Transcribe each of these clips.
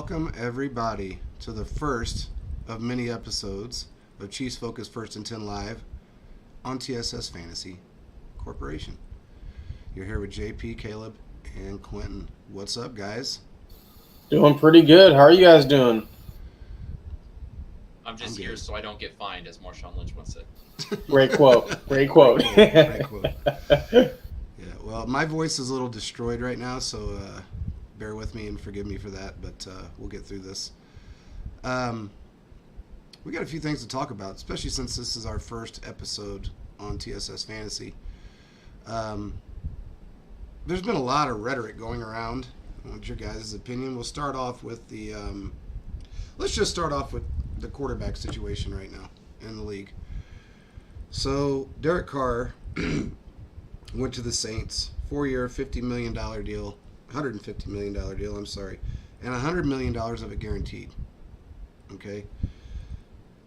Welcome, everybody, to the first of many episodes of Chiefs Focus First and 10 Live on TSS Fantasy Corporation. You're here with JP, Caleb, and Quentin. What's up, guys? Doing pretty good. How are you guys doing? I'm just here so I don't get fined, as Marshawn Lynch once said. Great quote. Great quote. Great quote. Yeah, well, my voice is a little destroyed right now, so bear with me and forgive me for that, but we'll get through this. We got a few things to talk about, especially since this is our first episode on TSS Fantasy. There's been a lot of rhetoric going around. What's your guys' opinion? We'll start off with the let's just start off with the quarterback situation right now in the league. So Derek Carr went to the Saints, 4-year, $50 million deal, $150 million deal, I'm sorry, and $100 million of it guaranteed. Okay?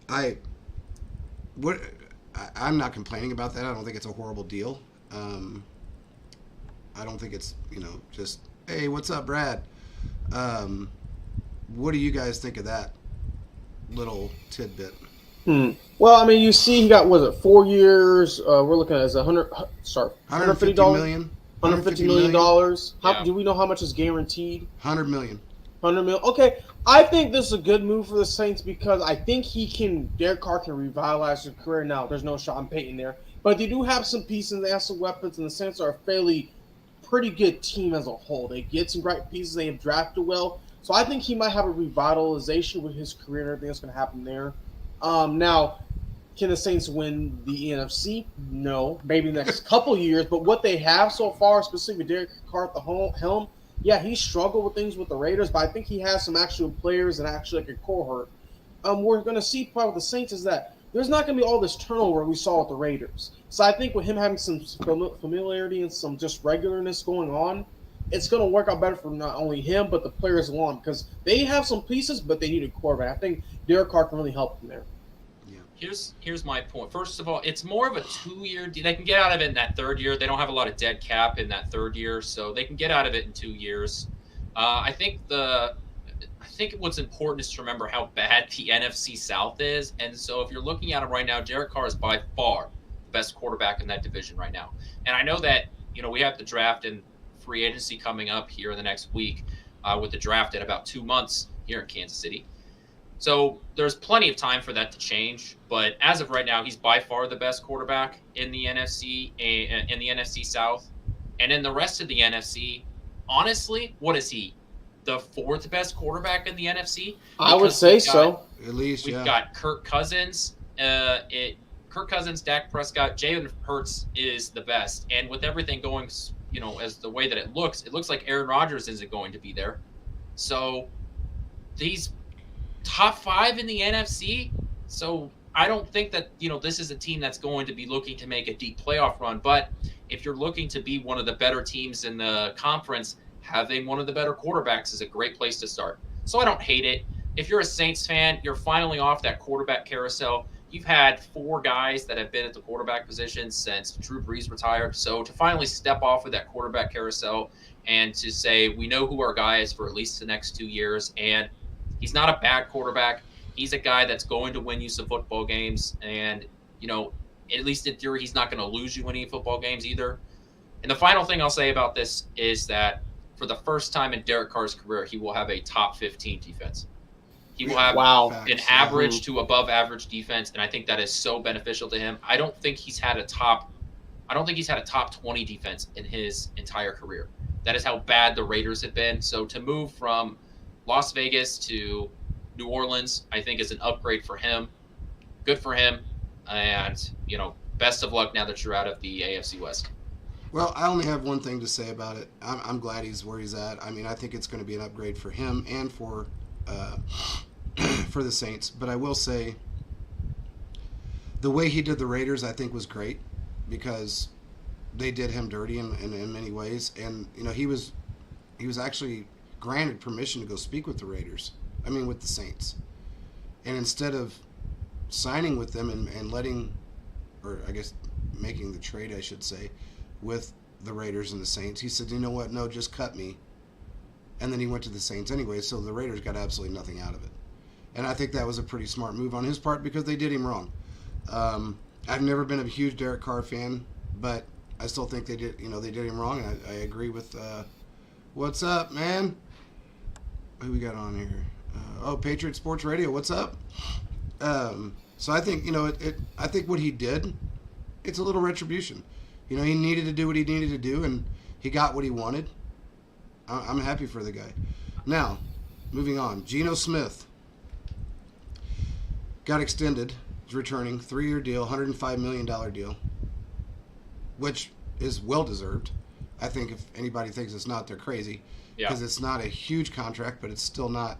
I'm not complaining about that. I don't think it's a horrible deal. I don't think it's, just, hey, what's up, Brad? What do you guys think of that little tidbit? Well, I mean, you see, he got, was it 4 years? We're looking at as $150 million. $150 million. How Yeah. do we know how much is guaranteed? $100 million. $100 million. Okay, I think this is a good move for the Saints because I think Derek Carr can revitalize his career. Now, there's no Sean Payton there, but they do have some pieces. They have some weapons, and the Saints are a pretty good team as a whole. They get some great pieces. They have drafted well, so I think he might have a revitalization with his career and everything that's going to happen there. Now, can the Saints win the NFC? No, maybe the next couple years. But what they have so far, specifically Derek Carr at the helm, yeah, he struggled with things with the Raiders, but I think he has some actual players and actually like a cohort. We're going to see part with the Saints is that there's not going to be all this turnover we saw with the Raiders. So I think with him having some familiarity and some just regularness going on, it's going to work out better for not only him, but the players along because they have some pieces, but they need a quarterback. I think Derek Carr can really help them there. Here's my point. First of all, it's more of a 2-year deal. They can get out of it in that third year. They don't have a lot of dead cap in that third year, so they can get out of it in 2 years. I think what's important is to remember how bad the NFC South is. And so if you're looking at it right now, Derek Carr is by far the best quarterback in that division right now. And I know that, we have the draft and free agency coming up here in the next week with the draft in about 2 months here in Kansas City. So there's plenty of time for that to change. But as of right now, he's by far the best quarterback in the NFC South. And in the rest of the NFC, honestly, what is he? The fourth best quarterback in the NFC? I would say so. At least, We've got Kirk Cousins, Dak Prescott, Jalen Hurts is the best. And with everything going, as the way that it looks like Aaron Rodgers isn't going to be there. So these top 5 in the NFC. So I don't think that, this is a team that's going to be looking to make a deep playoff run. But if you're looking to be one of the better teams in the conference, having one of the better quarterbacks is a great place to start. So I don't hate it. If you're a Saints fan, you're finally off that quarterback carousel. You've had 4 guys that have been at the quarterback position since Drew Brees retired. So to finally step off of that quarterback carousel and to say, we know who our guy is for at least the next 2 years. And he's not a bad quarterback. He's a guy that's going to win you some football games. And, at least in theory, he's not going to lose you any football games either. And the final thing I'll say about this is that for the first time in Derek Carr's career, he will have a top 15 defense. He will have an average to above average defense. And I think that is so beneficial to him. I don't think he's had a top 20 defense in his entire career. That is how bad the Raiders have been. So to move from Las Vegas to New Orleans, I think is an upgrade for him. Good for him. And, best of luck now that you're out of the AFC West. Well, I only have one thing to say about it. I'm glad he's where he's at. I mean, I think it's going to be an upgrade for him and for the Saints. But I will say the way he did the Raiders, I think, was great because they did him dirty in many ways. And, he was actually granted permission to go speak with the Raiders. I mean, with the Saints. And instead of signing with them and letting, or I guess making the trade, I should say, with the Raiders and the Saints, he said, you know what, no, just cut me and then he went to the Saints anyway, so the Raiders got absolutely nothing out of it. And I think that was a pretty smart move on his part because they did him wrong. I've never been a huge Derek Carr fan, but I still think they did him wrong, and I agree with what's up, man? Who we got on here? Patriot Sports Radio, what's up? So I think, I think what he did, it's a little retribution. He needed to do what he needed to do, and he got what he wanted. I'm happy for the guy. Now, moving on. Geno Smith got extended. He's returning. 3-year deal, $105 million deal, which is well-deserved. I think if anybody thinks it's not, they're crazy. Because it's not a huge contract, but it's still not...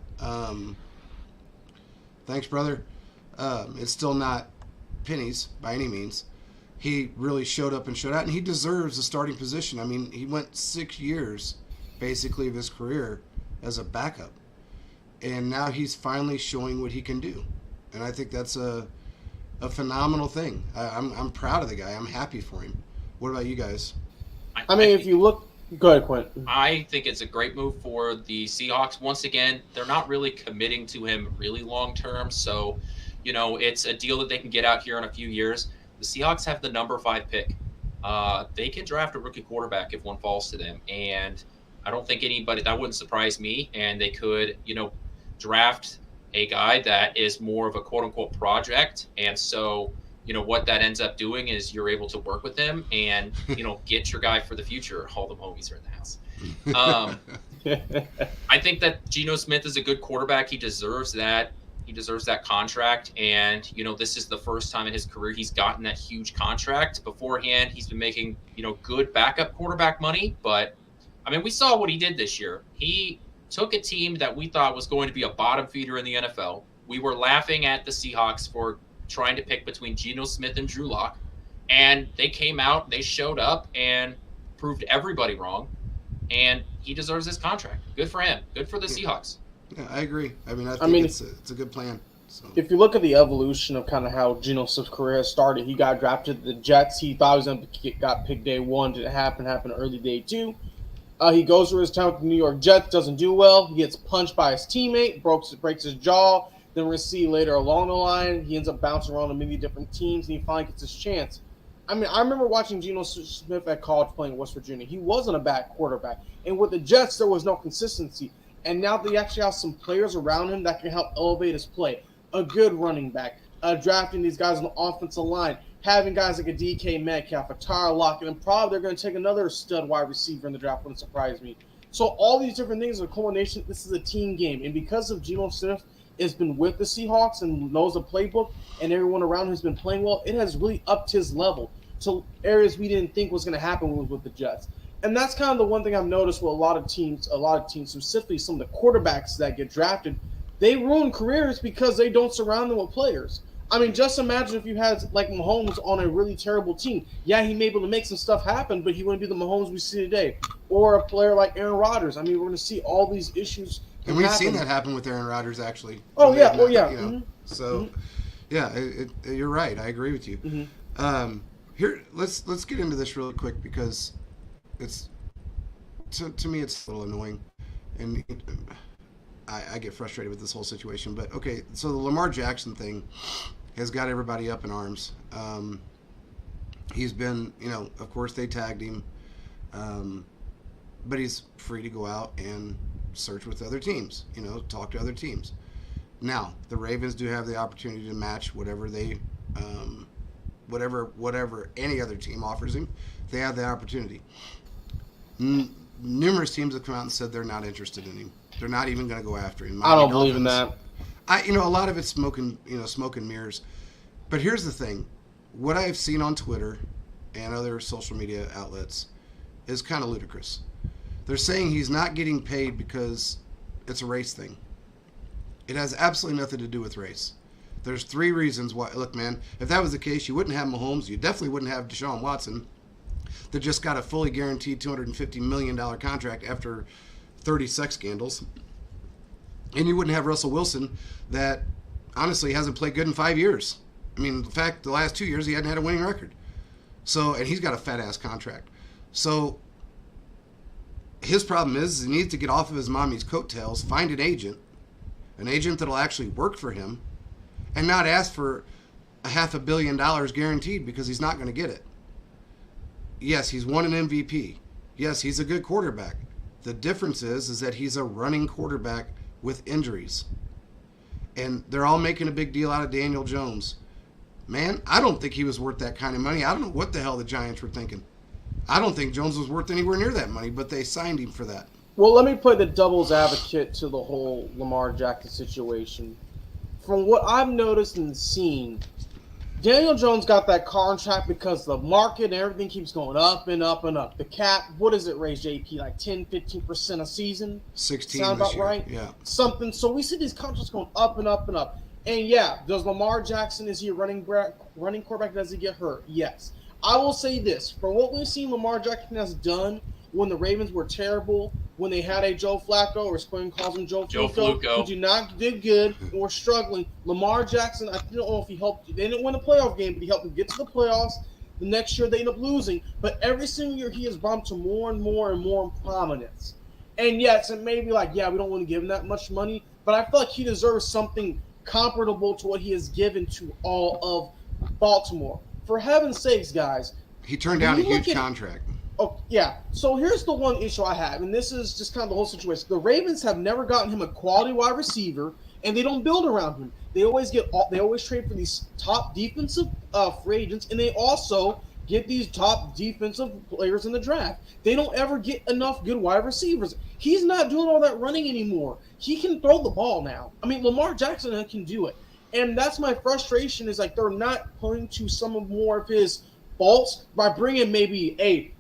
thanks, brother. It's still not pennies by any means. He really showed up and showed out, and he deserves a starting position. I mean, he went 6 years, basically, of his career as a backup. And now he's finally showing what he can do. And I think that's a phenomenal thing. I'm proud of the guy. I'm happy for him. What about you guys? I mean, if you look... Go ahead, Quint. I think it's a great move for the Seahawks. Once again, they're not really committing to him really long term. So, it's a deal that they can get out here in a few years. The Seahawks have the number 5 pick. They can draft a rookie quarterback if one falls to them. And I don't think that wouldn't surprise me. And they could, draft a guy that is more of a quote unquote project. And so, what that ends up doing is you're able to work with him and, get your guy for the future. All the homies are in the house. I think that Geno Smith is a good quarterback. He deserves that. He deserves that contract. And, this is the first time in his career he's gotten that huge contract. Beforehand, he's been making, good backup quarterback money. But, we saw what he did this year. He took a team that we thought was going to be a bottom feeder in the NFL. We were laughing at the Seahawks for trying to pick between Geno Smith and Drew Lock, and they came out, they showed up, and proved everybody wrong, and he deserves his contract. Good for him. Good for the Seahawks. Yeah, I agree. I think it's a good plan. So. If you look at the evolution of kind of how Geno Smith's career has started, he got drafted to the Jets. He thought he was going to got picked day 1. Didn't happen. Happened early day 2. He goes through his time with the New York Jets, doesn't do well. He gets punched by his teammate, breaks his jaw. Then we're going to see later along the line, he ends up bouncing around to many different teams, and he finally gets his chance. I remember watching Geno Smith at college playing West Virginia. He wasn't a bad quarterback. And with the Jets, there was no consistency. And now they actually have some players around him that can help elevate his play. A good running back, drafting these guys on the offensive line, having guys like a DK Metcalf, a Tyler Lockett, and probably they're going to take another stud wide receiver in the draft. Wouldn't surprise me. So all these different things are a culmination. This is a team game. And because of Geno Smith has been with the Seahawks and knows the playbook, and everyone around him has been playing well, it has really upped his level to areas we didn't think was going to happen with the Jets. And that's kind of the one thing I've noticed with a lot of teams, specifically some of the quarterbacks that get drafted, they ruin careers because they don't surround them with players. Just imagine if you had like Mahomes on a really terrible team. Yeah, he may be able to make some stuff happen, but he wouldn't be the Mahomes we see today. Or a player like Aaron Rodgers. We're going to see all these issues. And we've seen that happen with Aaron Rodgers, actually. Oh, yeah. Mm-hmm. So, yeah, you're right. I agree with you. Mm-hmm. Here, let's get into this really quick because it's to me it's a little annoying, and I get frustrated with this whole situation. But okay, so the Lamar Jackson thing has got everybody up in arms. He's been, of course they tagged him, but he's free to go out and search with other teams, talk to other teams. Now, the Ravens do have the opportunity to match whatever they, whatever any other team offers him. They have the opportunity. Numerous teams have come out and said they're not interested in him. They're not even going to go after him. I don't believe in that. A lot of it's smoke and mirrors. But here's the thing. What I've seen on Twitter and other social media outlets is kind of ludicrous. They're saying he's not getting paid because it's a race thing. It has absolutely nothing to do with race. There's 3 reasons why. Look, man, if that was the case, you wouldn't have Mahomes. You definitely wouldn't have Deshaun Watson that just got a fully guaranteed $250 million contract after 30 sex scandals. And you wouldn't have Russell Wilson that honestly hasn't played good in 5 years. In fact, the last 2 years he hadn't had a winning record. So, and he's got a fat-ass contract. So, his problem is he needs to get off of his mommy's coattails, find an agent that'll actually work for him, and not ask for $500 million guaranteed, because he's not going to get it. Yes, he's won an MVP. Yes, he's a good quarterback. The difference is that he's a running quarterback with injuries. And they're all making a big deal out of Daniel Jones. Man, I don't think he was worth that kind of money. I don't know what the hell the Giants were thinking. I don't think Jones was worth anywhere near that money, but they signed him for that. Well, let me play the devil's advocate to the whole Lamar Jackson situation. From what I've noticed and seen, Daniel Jones got that contract because the market and everything keeps going up and up and up. The cap, what does it raise, JP? Like 10, 15% a season? 16 Sound this about year. right? Yeah. Something. So we see these contracts going up and up and up. And yeah, does Lamar Jackson, is he a running quarterback? Does he get hurt? Yes. I will say this. From what we've seen Lamar Jackson has done when the Ravens were terrible, when they had a Joe Flacco, or Spring calls him Joe Flacco, who did not did good and were struggling. Lamar Jackson, I don't know if he helped. They didn't win a playoff game, but he helped them get to the playoffs. The next year they end up losing, but every single year he has bumped to more and more and more prominence. And yes, it may be like, yeah, we don't want to give him that much money, but I feel like he deserves something comparable to what he has given to all of Baltimore. For heaven's sakes, guys. He turned down a huge contract. Oh, yeah. So here's the one issue I have, and this is just kind of the whole situation. The Ravens have never gotten him a quality wide receiver, and they don't build around him. They always trade for these top defensive free agents, and they also get these top defensive players in the draft. They don't ever get enough good wide receivers. He's not doing all that running anymore. He can throw the ball now. I mean, Lamar Jackson can do it. And that's my frustration, is like they're not pointing to some of more of his faults by bringing maybe a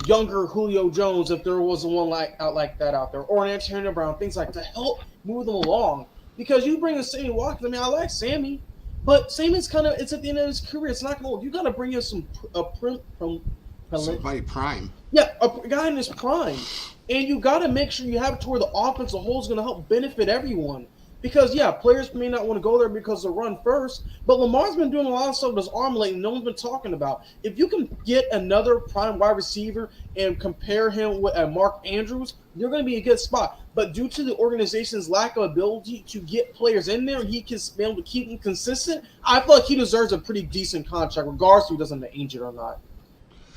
younger Julio Jones, if there was one like that out there, or an Antonio Brown, things like to help move them along. Because you bring in Sammy Watkins, I mean, I like Sammy, but Sammy's it's at the end of his career. It's not going to work. You got to bring in Somebody prime. Yeah, a guy in his prime. And you got to make sure you have it to where the offense as a whole is going to help benefit everyone. Because, yeah, players may not want to go there because they'll run first, but Lamar's been doing a lot of stuff with his arm lately no one's been talking about. If you can get another prime wide receiver and compare him with Mark Andrews, you're going to be in a good spot. But due to the organization's lack of ability to get players in there and he can be able to keep them consistent, I feel like he deserves a pretty decent contract, regardless if he doesn't age it or not.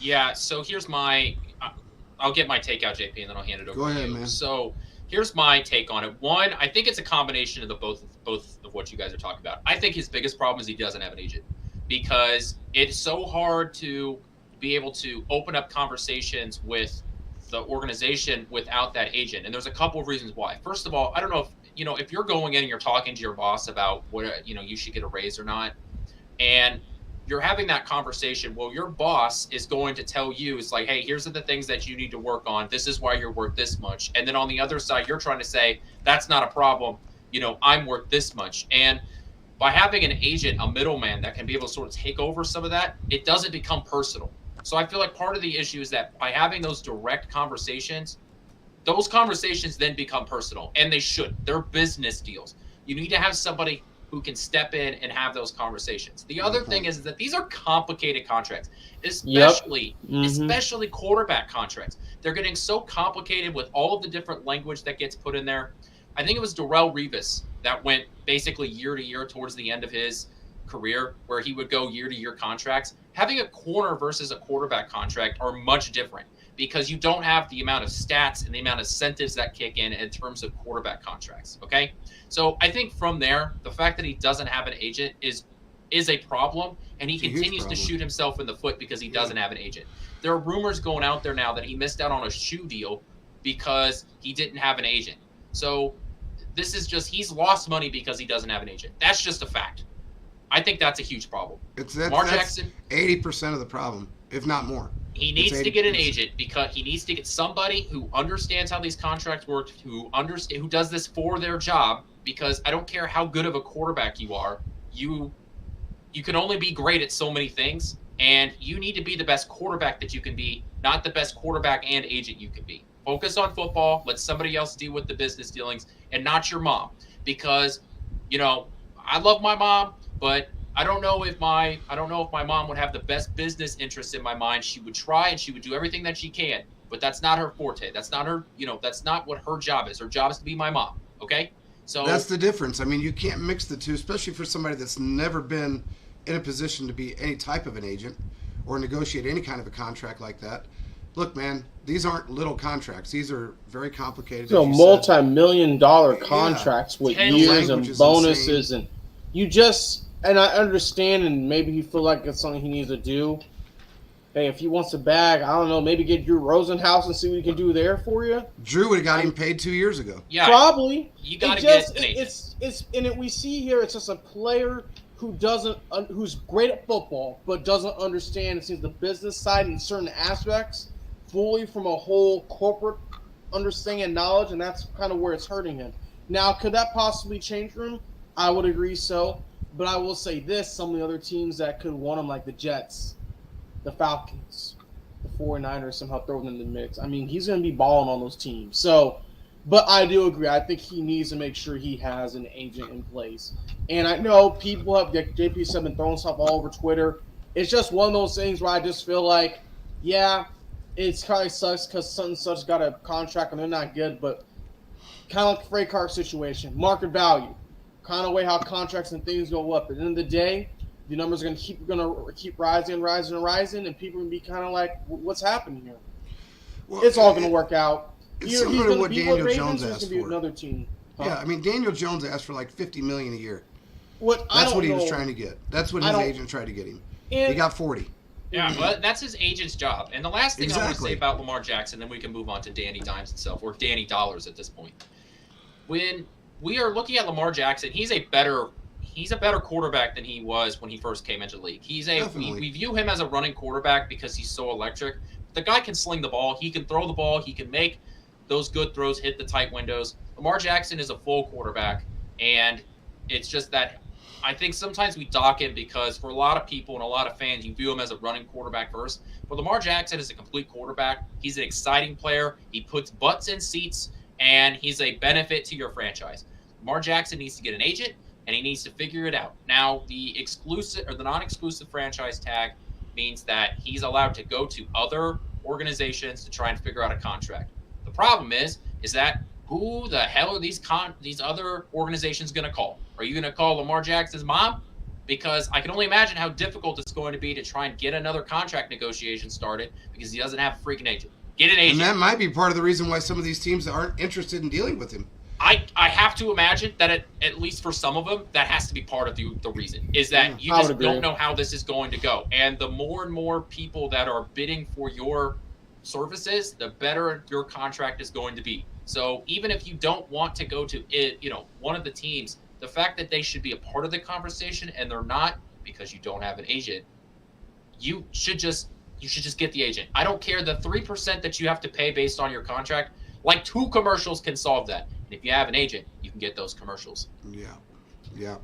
Yeah, so here's I'll get my take out, JP, and then I'll hand it over to you. Man. So here's my take on it. One, I think it's a combination of the both of what you guys are talking about. I think his biggest problem is he doesn't have an agent, because it's so hard to be able to open up conversations with the organization without that agent. And there's a couple of reasons why. First of all, I don't know if you're going in and you're talking to your boss about what you should get a raise or not, and you're having that conversation. Well, your boss is going to tell you, it's like, hey, here's the things that you need to work on. This is why you're worth this much. And then on the other side, you're trying to say, that's not a problem. I'm worth this much. And by having an agent, a middleman that can be able to sort of take over some of that, it doesn't become personal. So I feel like part of the issue is that by having those direct conversations, those conversations then become personal, and they should. They're business deals. You need to have somebody who can step in and have those conversations. The other thing is that these are complicated contracts, especially quarterback contracts. They're getting so complicated with all of the different language that gets put in there. I think it was Darrelle Revis that went basically year to year towards the end of his career, where he would go year to year contracts. Having a corner versus a quarterback contract are much different, because you don't have the amount of stats and the amount of incentives that kick in terms of quarterback contracts. Okay. So I think from there, the fact that he doesn't have an agent is a problem, and he continues to shoot himself in the foot because he doesn't have an agent. There are rumors going out there now that he missed out on a shoe deal because he didn't have an agent. So this is he's lost money because he doesn't have an agent. That's just a fact. I think that's a huge problem. That's 80% of the problem, if not more. He needs to get an agent, because he needs to get somebody who understands how these contracts work, who does this for their job, because I don't care how good of a quarterback you are, you can only be great at so many things, and you need to be the best quarterback that you can be, not the best quarterback and agent you can be. Focus on football, let somebody else deal with the business dealings, and not your mom. Because, I love my mom, but I don't know if my mom would have the best business interests in my mind. She would try and she would do everything that she can, but that's not her forte. That's not her, that's not what her job is. Her job is to be my mom. Okay? So That's the difference. I mean, you can't mix the two, especially for somebody that's never been in a position to be any type of an agent or negotiate any kind of a contract like that. Look, man, these aren't little contracts. These are very complicated. So multi-million-dollar contracts with years and bonuses, and and I understand, and maybe you feel like it's something he needs to do. Hey, if he wants to bag, I don't know, maybe get Drew Rosenhaus and see what he can do there for you. Drew would have got him paid 2 years ago. Yeah, probably. You got to get an agent. We see here it's just a player who's great at football but doesn't understand, it seems, the business side in certain aspects fully from a whole corporate understanding and knowledge, and that's kind of where it's hurting him. Now, could that possibly change for him? I would agree so, but I will say this: some of the other teams that could want him, like the Jets, the Falcons, the 49ers, somehow throw them in the mix. I mean, he's going to be balling on those teams. So, but I do agree. I think he needs to make sure he has an agent in place. And I know people have, like JP said, been throwing stuff all over Twitter. It's just one of those things where I just feel like, yeah, it's kind of sucks because such and such got a contract and they're not good, but kind of like the freight car situation, market value, kind of way how contracts and things go up. At the end of the day, the numbers are going to keep rising, and people are going to be kind of like, what's happening here? Well, it's all going to work out. It's similar to what Daniel Jones asked for. Another team. Huh? Yeah, I mean, Daniel Jones asked for like $50 million a year. That's what he was trying to get. That's what his agent tried to get him. He got 40. Yeah, but that's his agent's job. And the last thing I want to say about Lamar Jackson, then we can move on to Danny Dimes himself, or Danny Dollars at this point. When we are looking at Lamar Jackson, he's a better quarterback than he was when he first came into the league. We view him as a running quarterback because he's so electric. The guy can sling the ball. He can throw the ball. He can make those good throws, hit the tight windows. Lamar Jackson is a full quarterback, and it's just that I think sometimes we dock him because for a lot of people and a lot of fans, you view him as a running quarterback first. But Lamar Jackson is a complete quarterback. He's an exciting player. He puts butts in seats, and he's a benefit to your franchise. Lamar Jackson needs to get an agent, and he needs to figure it out. Now, the exclusive or the non-exclusive franchise tag means that he's allowed to go to other organizations to try and figure out a contract. The problem is that who the hell are these other organizations going to call? Are you going to call Lamar Jackson's mom? Because I can only imagine how difficult it's going to be to try and get another contract negotiation started because he doesn't have a freaking agent. Get an agent. And that might be part of the reason why some of these teams aren't interested in dealing with him. I have to imagine that at least for some of them, that has to be part of the reason, is that you just don't know how this is going to go. And the more and more people that are bidding for your services, the better your contract is going to be. So even if you don't want to go to one of the teams, the fact that they should be a part of the conversation and they're not because you don't have an agent, you should just get the agent. I don't care the 3% that you have to pay based on your contract. Like 2 commercials can solve that. And if you have an agent, you can get those commercials. Yeah.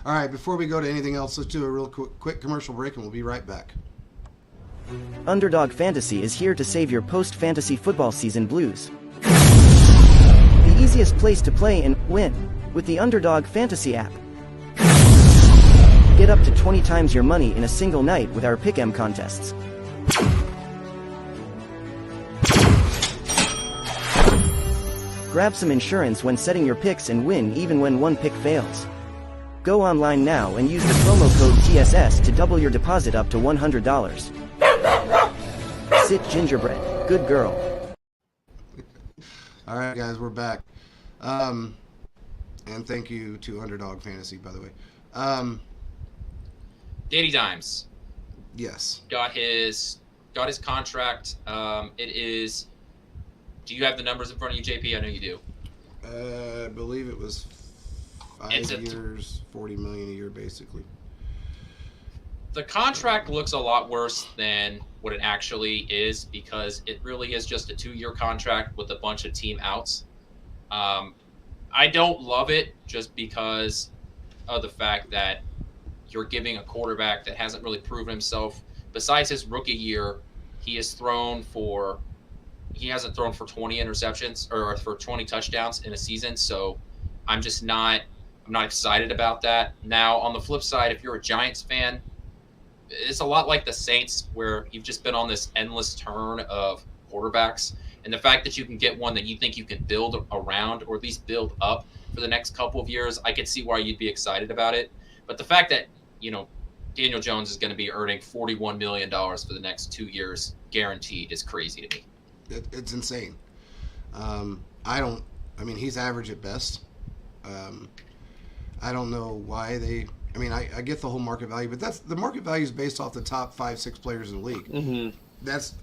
All right, before we go to anything else, let's do a real quick commercial break and we'll be right back. Underdog Fantasy is here to save your post-fantasy football season blues. The easiest place to play and win with the Underdog Fantasy app. Get up to 20 times your money in a single night with our Pick'em contests. Grab some insurance when setting your picks and win even when one pick fails. Go online now and use the promo code TSS to double your deposit up to $100. Sit gingerbread, good girl. All right, guys, we're back. And thank you to Underdog Fantasy, by the way. Danny Dimes. Yes. Got his contract. It is. Do you have the numbers in front of you, JP? I know you do. I believe it was 5 years, $40 million a year, basically. The contract looks a lot worse than what it actually is because it really is just a 2-year contract with a bunch of team outs. I don't love it just because of the fact that you're giving a quarterback that hasn't really proven himself. Besides his rookie year, he hasn't thrown for 20 interceptions or for 20 touchdowns in a season. So I'm just not I'm not excited about that. Now, on the flip side, if you're a Giants fan, it's a lot like the Saints, where you've just been on this endless turn of quarterbacks. And the fact that you can get one that you think you can build around, or at least build up for the next couple of years, I could see why you'd be excited about it. But the fact that, Daniel Jones is going to be earning $41 million for the next 2 years guaranteed is crazy to me. It's insane. He's average at best. I don't know why I get the whole market value, but the market value is based off the top 5-6 players in the league. Mm-hmm. It's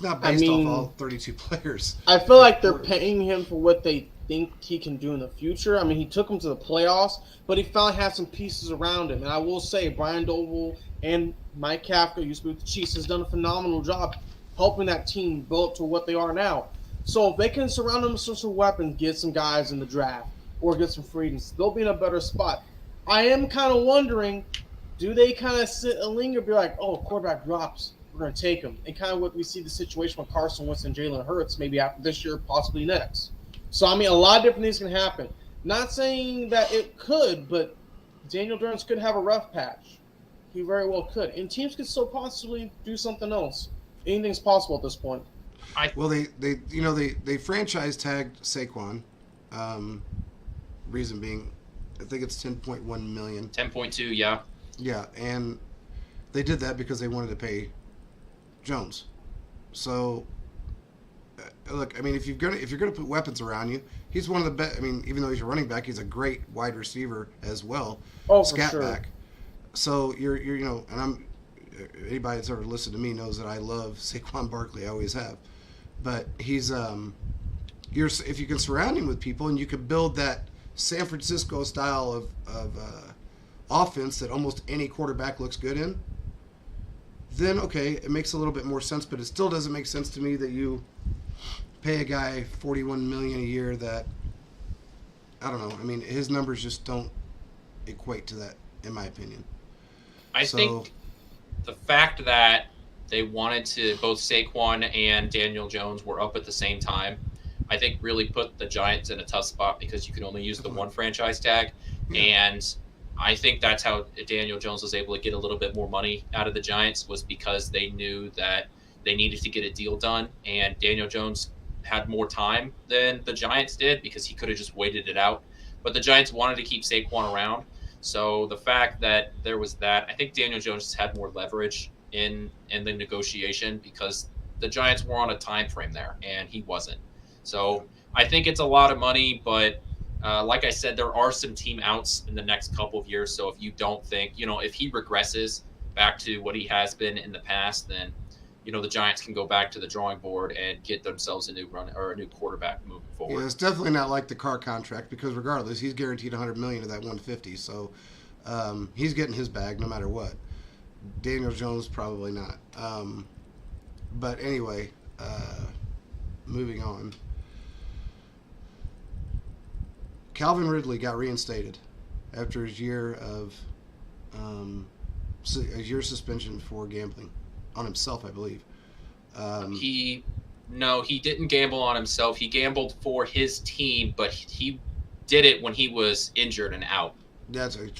not based off all 32 players. I feel like they're paying him for what they think he can do in the future. I mean, he took him to the playoffs, but he finally had some pieces around him. And I will say, Brian Doble and Mike Kafka, used to be with the Chiefs, has done a phenomenal job helping that team build to what they are now. So if they can surround them with some weapons, get some guys in the draft, or get some free agents, they'll be in a better spot. I am kind of wondering, do they kind of sit and linger, be like, oh, quarterback drops, we're going to take him? And kind of what we see the situation with Carson Wentz and Jalen Hurts, maybe after this year, possibly next. So, a lot of different things can happen. Not saying that it could, but Daniel Jones could have a rough patch. He very well could. And teams could still possibly do something else. Anything's possible at this point. They franchise tagged Saquon. Reason being, I think it's $10.1 million. 10.2, yeah. Yeah, and they did that because they wanted to pay Jones. So, look, if you're gonna put weapons around you, he's one of the best. Even though he's a running back, he's a great wide receiver as well. Oh, scat for sure. back. So you're and anybody that's ever listened to me knows that I love Saquon Barkley. I always have. But he's if you can surround him with people and you can build that San Francisco style of offense that almost any quarterback looks good in, then okay, it makes a little bit more sense. But it still doesn't make sense to me that you pay a guy $41 million a year. That, I don't know. His numbers just don't equate to that, in my opinion. I think the fact that they wanted to, both Saquon and Daniel Jones were up at the same time, I think really put the Giants in a tough spot, because you can only use the one franchise tag. Yeah. And I think that's how Daniel Jones was able to get a little bit more money out of the Giants, was because they knew that they needed to get a deal done. And Daniel Jones had more time than the Giants did, because he could have just waited it out. But the Giants wanted to keep Saquon around. So the fact that there was that, I think Daniel Jones just had more leverage in the negotiation, because the Giants were on a time frame there and he wasn't. So I think it's a lot of money, but like I said, there are some team outs in the next couple of years. So if you don't think, if he regresses back to what he has been in the past, then, the Giants can go back to the drawing board and get themselves a new quarterback moving forward. Yeah, it's definitely not like the Carr contract, because regardless, he's guaranteed $100 million of that $150. So he's getting his bag no matter what. Daniel Jones probably not. But anyway, moving on. Calvin Ridley got reinstated after his year of suspension for gambling on himself, I believe. He didn't gamble on himself. He gambled for his team, but he did it when he was injured and out. That's right.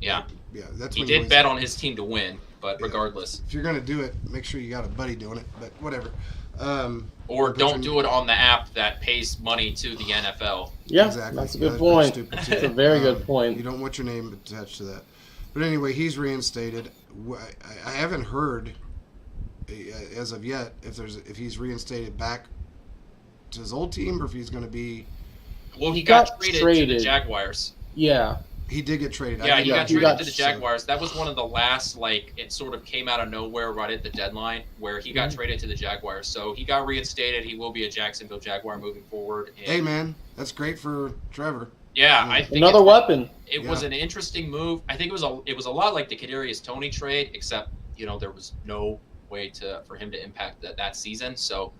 Yeah. That's he when did bet on his team to win, but regardless, if you're gonna do it, make sure you got a buddy doing it. But whatever. Or don't do it on the app that pays money to the NFL. Yeah, exactly. That's a good point. That's a very good point. You don't want your name attached to that. But anyway, he's reinstated. I haven't heard as of yet if he's reinstated back to his old team, or if he's going to be. Well, he got traded to the Jaguars. Yeah. He did get traded. Yeah, he got traded to the Jaguars. That was one of the last, it sort of came out of nowhere right at the deadline, where he got traded to the Jaguars. So he got reinstated. He will be a Jacksonville Jaguar moving forward. And hey, man, that's great for Trevor. Yeah, I think another weapon. It was an interesting move. I think it was a lot like the Kadarius Toney trade, except there was no way for him to impact that season. So,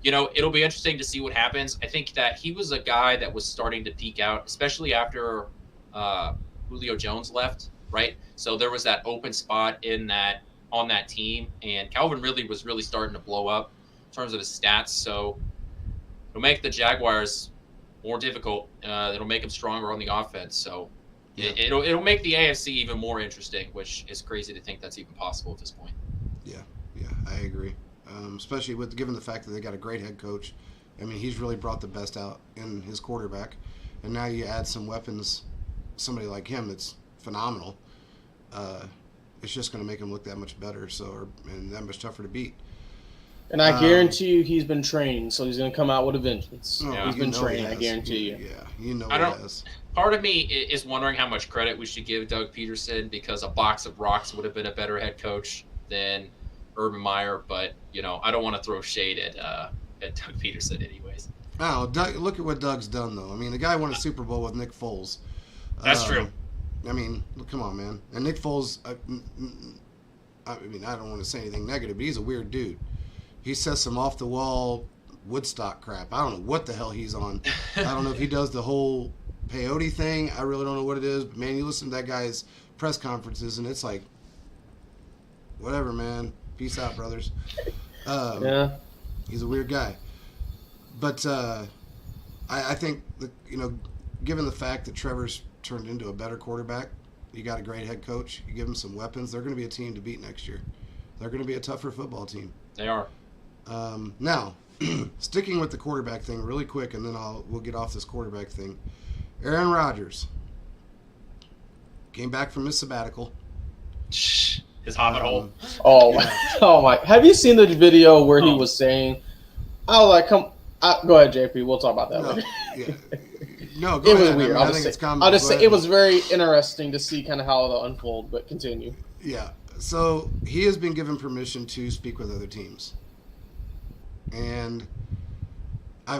it'll be interesting to see what happens. I think that he was a guy that was starting to peak out, especially after Julio Jones left, right? So there was that open spot on that team, and Calvin Ridley was really starting to blow up in terms of his stats. So it'll make the Jaguars more difficult. It'll make them stronger on the offense. So Yeah. it'll make the AFC even more interesting, which is crazy to think that's even possible at this point. Yeah, I agree. Especially given the fact that they got a great head coach. I mean, he's really brought the best out in his quarterback, and now you add some weapons. Somebody like him that's phenomenal. It's just going to make him look that much better, and that much tougher to beat. And I guarantee you, he's been trained, so he's going to come out with a vengeance. Oh, He's been trained, I guarantee you. Yeah, he has. Part of me is wondering how much credit we should give Doug Peterson, because a box of rocks would have been a better head coach than Urban Meyer. But I don't want to throw shade at Doug Peterson, anyways. Oh, look at what Doug's done, though. I mean, the guy won a Super Bowl with Nick Foles. That's true. I mean, come on, man. And Nick Foles, I mean, I don't want to say anything negative, but he's a weird dude. He says some off-the-wall Woodstock crap. I don't know what the hell he's on. I don't know if he does the whole peyote thing. I really don't know what it is. But, man, you listen to that guy's press conferences, and it's like, whatever, man. Peace out, brothers. Yeah. He's a weird guy. But I think, given the fact that Trevor's turned into a better quarterback, you got a great head coach, you give them some weapons, they're going to be a team to beat next year. They're going to be a tougher football team. They are. Now, sticking with the quarterback thing really quick, and then we'll get off this quarterback thing. Aaron Rodgers came back from his sabbatical. His hobbit hole. Oh my! Have you seen the video where he was saying, "I was like, go ahead, JP. We'll talk about that later." No, go it ahead. was weird. I think it's comical. I'll just say it was very interesting to see kind of how it'll unfold. But continue. Yeah. So he has been given permission to speak with other teams, and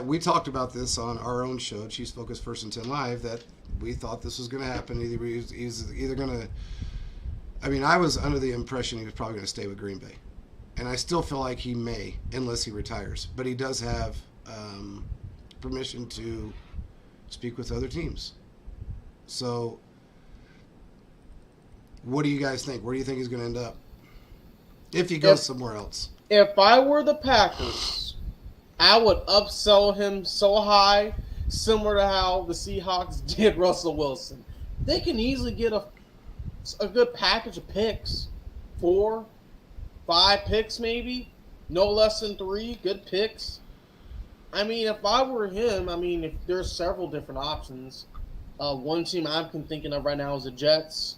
we talked about this on our own show, Chiefs Focus First and 10 Live, that we thought this was going to happen. He's either going to. I mean, I was under the impression he was probably going to stay with Green Bay, and I still feel like he may, unless he retires. But he does have permission to speak with other teams. So, what do you guys think? Where do you think he's going to end up if he goes somewhere else? If I were the Packers, I would upsell him so high, similar to how the Seahawks did Russell Wilson. They can easily get a good package of picks, 4, 5 picks maybe, no less than 3 good picks. I mean, if I were him, if there's several different options. One team I'm thinking of right now is the Jets.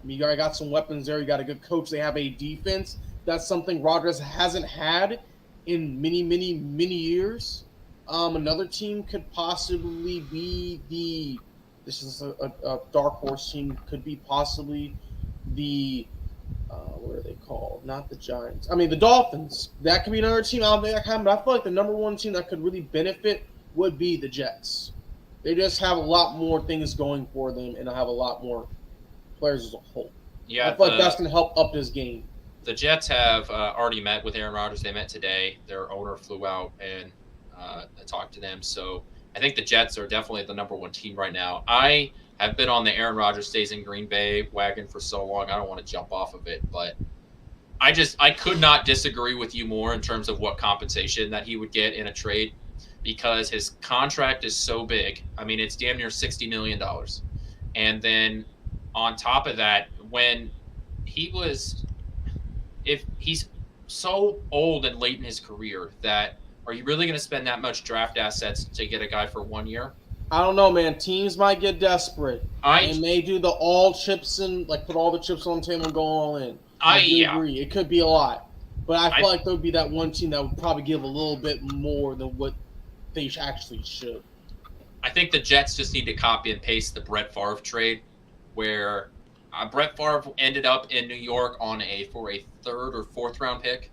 You already got some weapons there. You got a good coach. They have a defense. That's something Rodgers hasn't had in many, many, many years. Another team could possibly be this is a dark horse team, could be possibly the what are they called? Not the Giants. The Dolphins. That could be another team out there. But I feel like the number one team that could really benefit would be the Jets. They just have a lot more things going for them, and have a lot more players as a whole. Yeah, I feel like that's going to help up this game. The Jets have already met with Aaron Rodgers. They met today. Their owner flew out and talked to them. So I think the Jets are definitely the number one team right now. I have been on the Aaron Rodgers stays in Green Bay wagon for so long. I don't want to jump off of it, but I could not disagree with you more in terms of what compensation that he would get in a trade, because his contract is so big. It's damn near $60 million. And then on top of that, if he's so old and late in his career, that are you really going to spend that much draft assets to get a guy for 1 year? I don't know, man. Teams might get desperate. They may do the all chips and put all the chips on the table and go all in. I agree. It could be a lot, but I feel like there would be that one team that would probably give a little bit more than what they actually should. I think the Jets just need to copy and paste the Brett Favre trade, where Brett Favre ended up in New York for a 3rd or 4th round pick,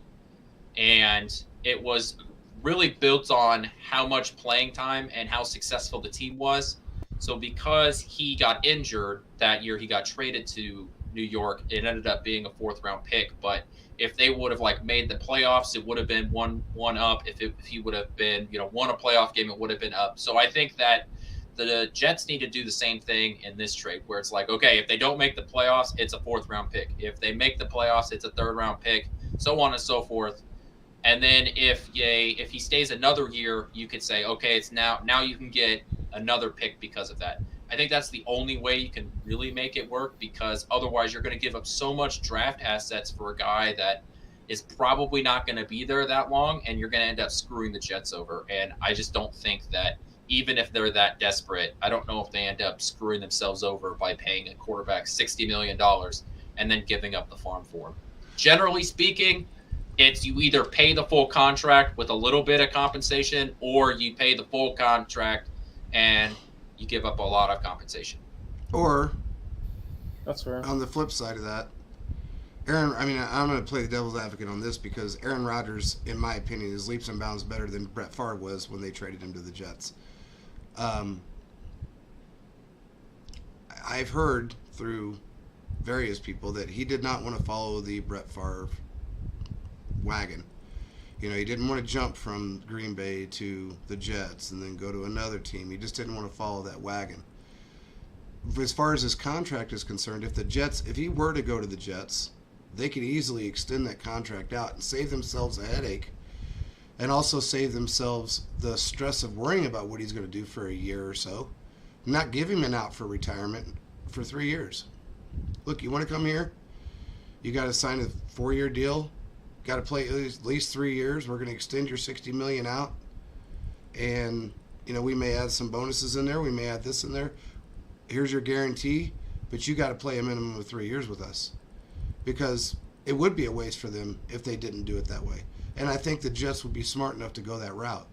and it was really built on how much playing time and how successful the team was. So because he got injured that year, he got traded to New York. It ended up being a 4th round pick, but if they would have made the playoffs, it would have been one up. If he would have been won a playoff game, it would have been up. So I think that the Jets need to do the same thing in this trade, where it's okay, if they don't make the playoffs, it's a 4th round pick. If they make the playoffs, it's a 3rd round pick, so on and so forth. And then if he stays another year, you could say, okay, it's now you can get another pick because of that. I think that's the only way you can really make it work, because otherwise you're going to give up so much draft assets for a guy that is probably not going to be there that long, and you're going to end up screwing the Jets over. And I just don't think that, even if they're that desperate, I don't know if they end up screwing themselves over by paying a quarterback $60 million and then giving up the farm for him. Generally speaking, it's you either pay the full contract with a little bit of compensation, or you pay the full contract and you give up a lot of compensation. Or, That's fair. on the flip side of that, I'm going to play the devil's advocate on this, because Aaron Rodgers, in my opinion, is leaps and bounds better than Brett Favre was when they traded him to the Jets. I've heard through various people that he did not want to follow the Brett Favre wagon. You know, he didn't want to jump from Green Bay to the Jets and then go to another team. He just didn't want to follow that wagon. As far as his contract is concerned, if he were to go to the Jets, they could easily extend that contract out and save themselves a headache, and also save themselves the stress of worrying about what he's going to do for a year or so. Not give him an out for retirement for 3 years. Look, you want to come here? You got to sign a 4-year deal. Got to play at least 3 years. We're going to extend your $60 million out, and we may add some bonuses in there. We may add this in there. Here's your guarantee, but you got to play a minimum of 3 years with us, because it would be a waste for them if they didn't do it that way. And I think the Jets would be smart enough to go that route.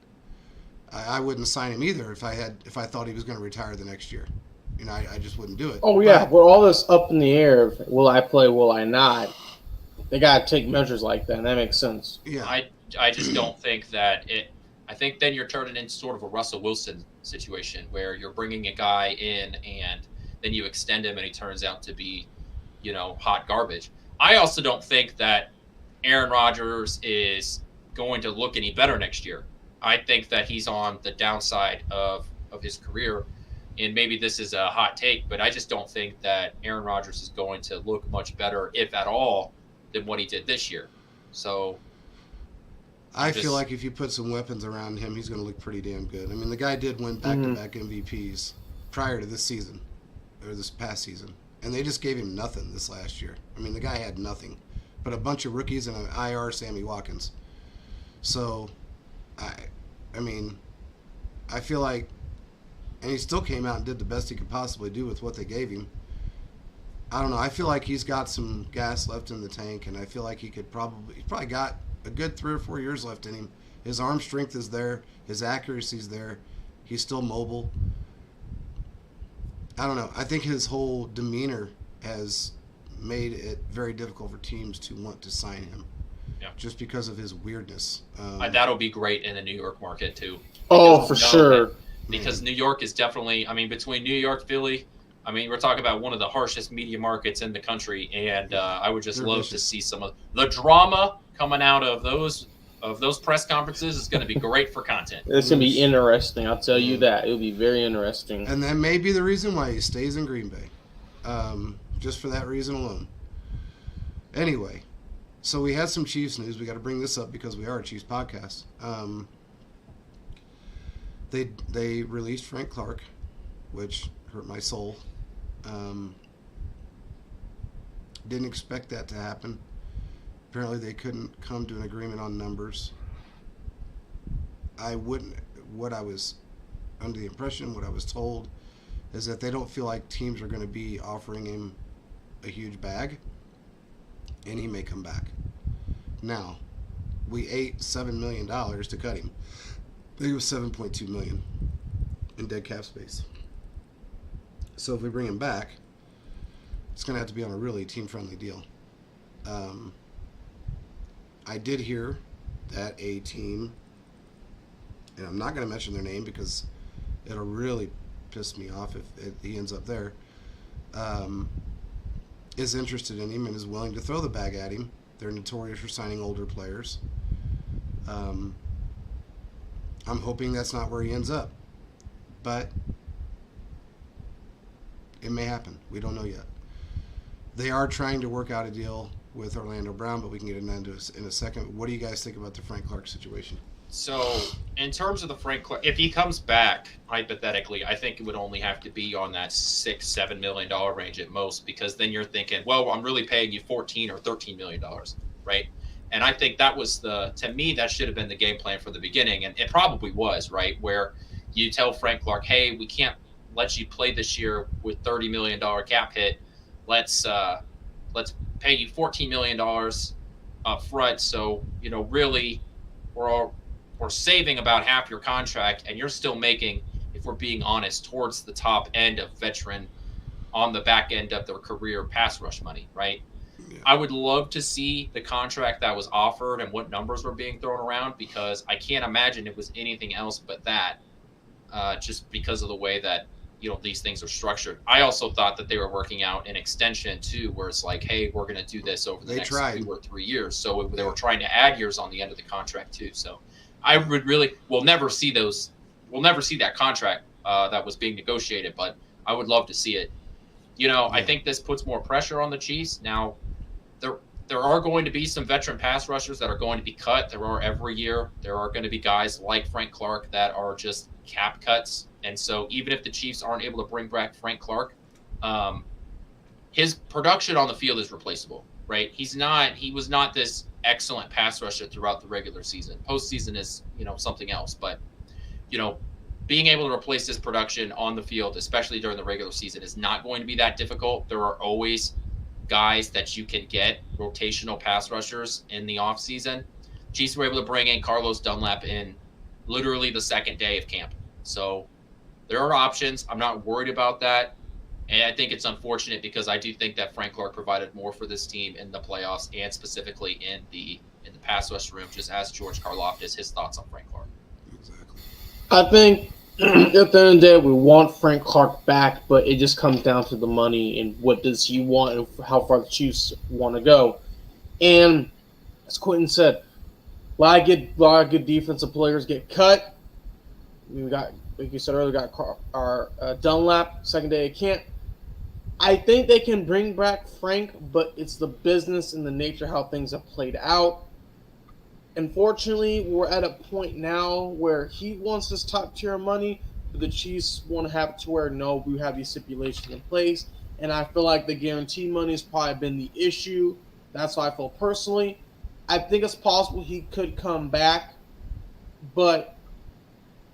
I wouldn't sign him either if I thought he was going to retire the next year. I just wouldn't do it. Oh yeah, with all this up in the air, will I play? Will I not? They gotta take measures like that, and that makes sense. Yeah, I just don't think that it. I think then you're turning into sort of a Russell Wilson situation, where you're bringing a guy in and then you extend him and he turns out to be, hot garbage. I also don't think that Aaron Rodgers is going to look any better next year. I think that he's on the downside of his career, and maybe this is a hot take, but I just don't think that Aaron Rodgers is going to look much better, if at all, than what he did this year. So I feel like if you put some weapons around him, he's going to look pretty damn good. I mean, the guy did win back-to-back MVPs prior to this season, or this past season, and they just gave him nothing this last year. I mean, the guy had nothing but a bunch of rookies and an IR Sammy Watkins. So, I feel like, and he still came out and did the best he could possibly do with what they gave him. I don't know. I feel like he's got some gas left in the tank, and I feel like he's probably got a good 3 or 4 years left in him. His arm strength is there. His accuracy's there. He's still mobile. I don't know. I think his whole demeanor has made it very difficult for teams to want to sign him. Yeah. Just because of his weirdness. That'll be great in the New York market too. Oh, for sure. Because New York is definitely, between New York, Philly, we're talking about one of the harshest media markets in the country, and I would just love to see some of the drama coming out of those press conferences. Is going to be great for content. It's going to be interesting. I'll tell you that. It'll be very interesting. And that may be the reason why he stays in Green Bay. Just for that reason alone. Anyway, so we had some Chiefs news. We got to bring this up because we are a Chiefs podcast. They released Frank Clark, which hurt my soul. Didn't expect that to happen. Apparently they couldn't come to an agreement on numbers. What I was under the impression, what I was told, is that they don't feel like teams are going to be offering him a huge bag, and he may come back. Now, we ate $7 million to cut him. I think it was $7.2 million in dead cap space. So if we bring him back, it's going to have to be on a really team-friendly deal. I did hear that a team, and I'm not going to mention their name because it'll really piss me off if he ends up there, is interested in him and is willing to throw the bag at him. They're notorious for signing older players. I'm hoping that's not where he ends up, but it may happen. We don't know yet. They are trying to work out a deal with Orlando Brown, but we can get into in a second. What do you guys think about the Frank Clark situation? So, in terms of the Frank Clark, if he comes back, hypothetically, I think it would only have to be on that $6-7 million range at most, because then you're thinking, well, I'm really paying you $14 or $13 million, right? And I think that was to me, that should have been the game plan from the beginning, and it probably was, right? Where you tell Frank Clark, hey, we can't let you play this year with $30 million cap hit. Let's pay you $14 million up front. So, really, we're saving about half your contract, and you're still making, if we're being honest, towards the top end of veteran on the back end of their career pass rush money, right? Yeah. I would love to see the contract that was offered and what numbers were being thrown around, because I can't imagine it was anything else but that, just because of the way that, these things are structured. I also thought that they were working out an extension too, where it's like, hey, we're going to do this over the next 2 or 3 years. So they were trying to add years on the end of the contract too. So I would we'll never see that contract that was being negotiated, but I would love to see it. I think this puts more pressure on the Chiefs. Now, there are going to be some veteran pass rushers that are going to be cut. There are every year. There are going to be guys like Frank Clark that are just cap cuts. And so even if the Chiefs aren't able to bring back Frank Clark, his production on the field is replaceable, right? He was not this excellent pass rusher throughout the regular season. Postseason is, something else. But, being able to replace his production on the field, especially during the regular season, is not going to be that difficult. There are always guys that you can get, rotational pass rushers, in the offseason. Chiefs were able to bring in Carlos Dunlap in literally the second day of camp. So there are options. I'm not worried about that. And I think it's unfortunate, because I do think that Frank Clark provided more for this team in the playoffs, and specifically in the pass rush room. Just ask George Karlaftis his thoughts on Frank Clark. Exactly. I think at the end of the day, we want Frank Clark back, but it just comes down to the money and what does he want and how far the Chiefs want to go. And as Quentin said, a lot of good defensive players get cut. We got, like you said earlier, our Dunlap, second day of camp. I think they can bring back Frank, but it's the business and the nature how things have played out. Unfortunately, we're at a point now where he wants this top tier money, but the Chiefs want to have it to where, no, we have these stipulations in place. And I feel like the guarantee money has probably been the issue. That's how I feel personally. I think it's possible he could come back, but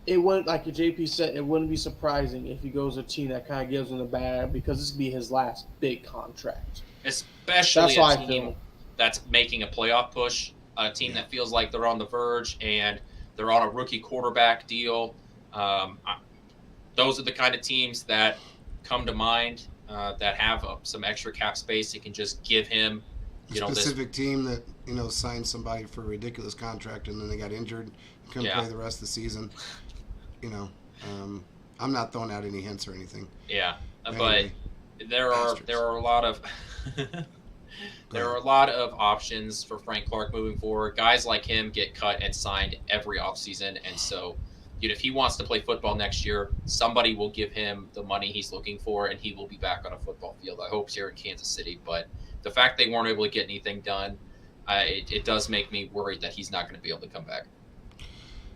it wouldn't, like JP said, it wouldn't be surprising if he goes to a team that kind of gives him the bag, because this could be his last big contract. Especially a team that's making a playoff push, a team that feels like they're on the verge and they're on a rookie quarterback deal. Those are the kind of teams that come to mind, that have some extra cap space. It can just give him, specific team that signed somebody for a ridiculous contract and then they got injured and couldn't play the rest of the season. I'm not throwing out any hints or anything. Yeah, anyway, but there are a lot of there are a lot of options for Frank Clark moving forward. Guys like him get cut and signed every offseason, and so if he wants to play football next year, somebody will give him the money he's looking for, and he will be back on a football field. I hope here in Kansas City, but the fact they weren't able to get anything done, it does make me worried that he's not going to be able to come back.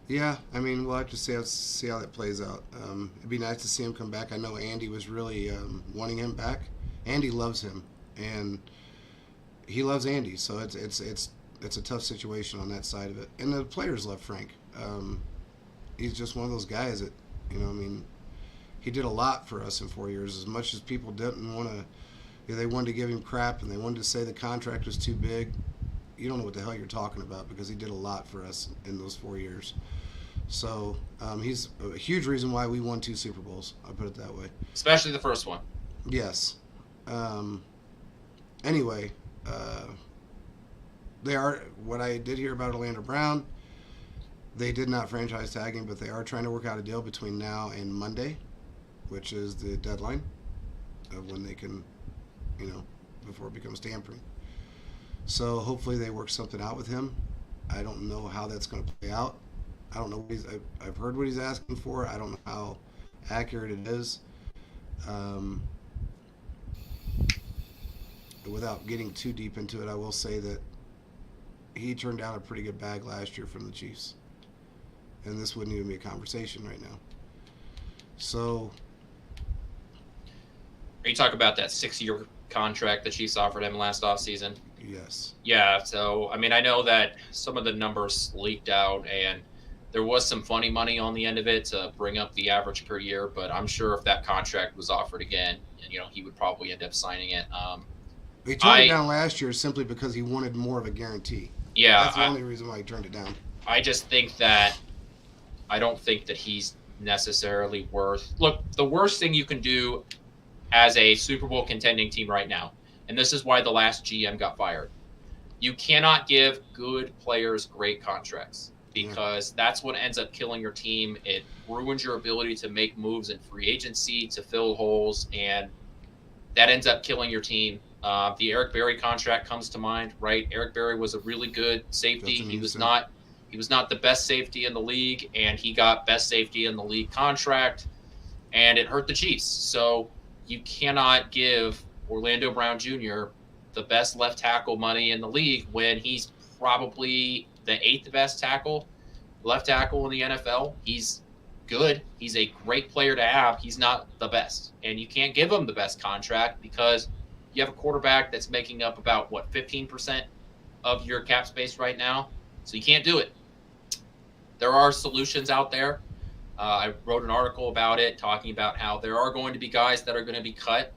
Yeah, I mean, we'll have to see how that plays out. It'd be nice to see him come back. I know Andy was really wanting him back. Andy loves him, and he loves Andy, so it's a tough situation on that side of it. And the players love Frank. He's just one of those guys that, he did a lot for us in 4 years. As much as people didn't want to, they wanted to give him crap and they wanted to say the contract was too big. You don't know what the hell you're talking about, because he did a lot for us in those 4 years. So he's a huge reason why we won 2 Super Bowls. I'll put it that way. Especially the first one. Yes. Anyway, they are, what I did hear about Orlando Brown, they did not franchise tag him, but they are trying to work out a deal between now and Monday, which is the deadline of when they can, before it becomes tampering. So hopefully they work something out with him. I don't know how that's going to play out. I don't know what I've heard what he's asking for. I don't know how accurate it is. without getting too deep into it, I will say that he turned down a pretty good bag last year from the Chiefs. And this wouldn't even be a conversation right now. So, Are you talking about that 6-year contract the Chiefs offered him last offseason? yes. Yeah, so I mean, I know that some of the numbers leaked out, and there was some funny money on the end of it to bring up the average per year. But I'm sure if that contract was offered again, he would probably end up signing it. He turned it down last year simply because he wanted more of a guarantee. Yeah, That's the only reason why he turned it down. I just think that I don't think that he's necessarily worth. Look, the worst thing you can do as a Super Bowl contending team right now, and this is why the last GM got fired. You cannot give good players great contracts because that's what ends up killing your team. It ruins your ability to make moves in free agency, to fill holes, and that ends up killing your team. The Eric Berry contract comes to mind, right? Eric Berry was a really good safety. He was not the best safety in the league, and he got best safety in the league contract, and it hurt the Chiefs. So you cannot give Orlando Brown Jr. the best left tackle money in the league when he's probably the 8th best left tackle in the NFL. He's good. He's a great player to have. He's not the best. And you can't give him the best contract because you have a quarterback that's making up about, 15% of your cap space right now. So you can't do it. There are solutions out there. I wrote an article about it talking about how there are going to be guys that are going to be cut.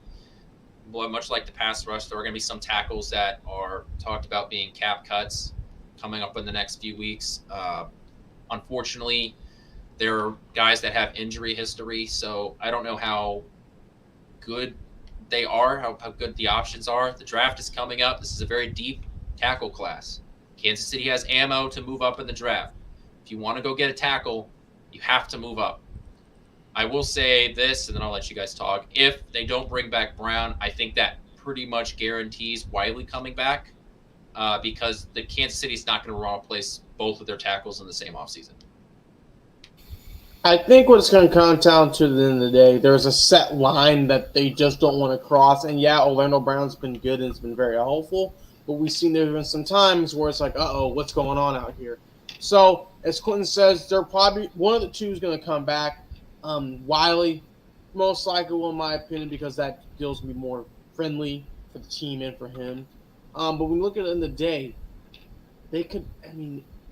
Well, much like the pass rush, there are going to be some tackles that are talked about being cap cuts coming up in the next few weeks. Unfortunately, there are guys that have injury history, so I don't know how good they are, how good the options are. The draft is coming up. This is a very deep tackle class. Kansas City has ammo to move up in the draft. If you want to go get a tackle, you have to move up. I will say this, and then I'll let you guys talk. If they don't bring back Brown, I think that pretty much guarantees Wiley coming back because the Kansas City's not going to replace both of their tackles in the same offseason. I think what it's going to come down to at the end of the day, there's a set line that they just don't want to cross. And yeah, Orlando Brown's been good and it's been very helpful, but we've seen there have been some times where it's like, what's going on out here? So, as Clinton says, they're probably one of the two is going to come back. Wiley, most likely, in my opinion, because that deals with me more friendly for the team and for him. But when you look at it in the day, they could,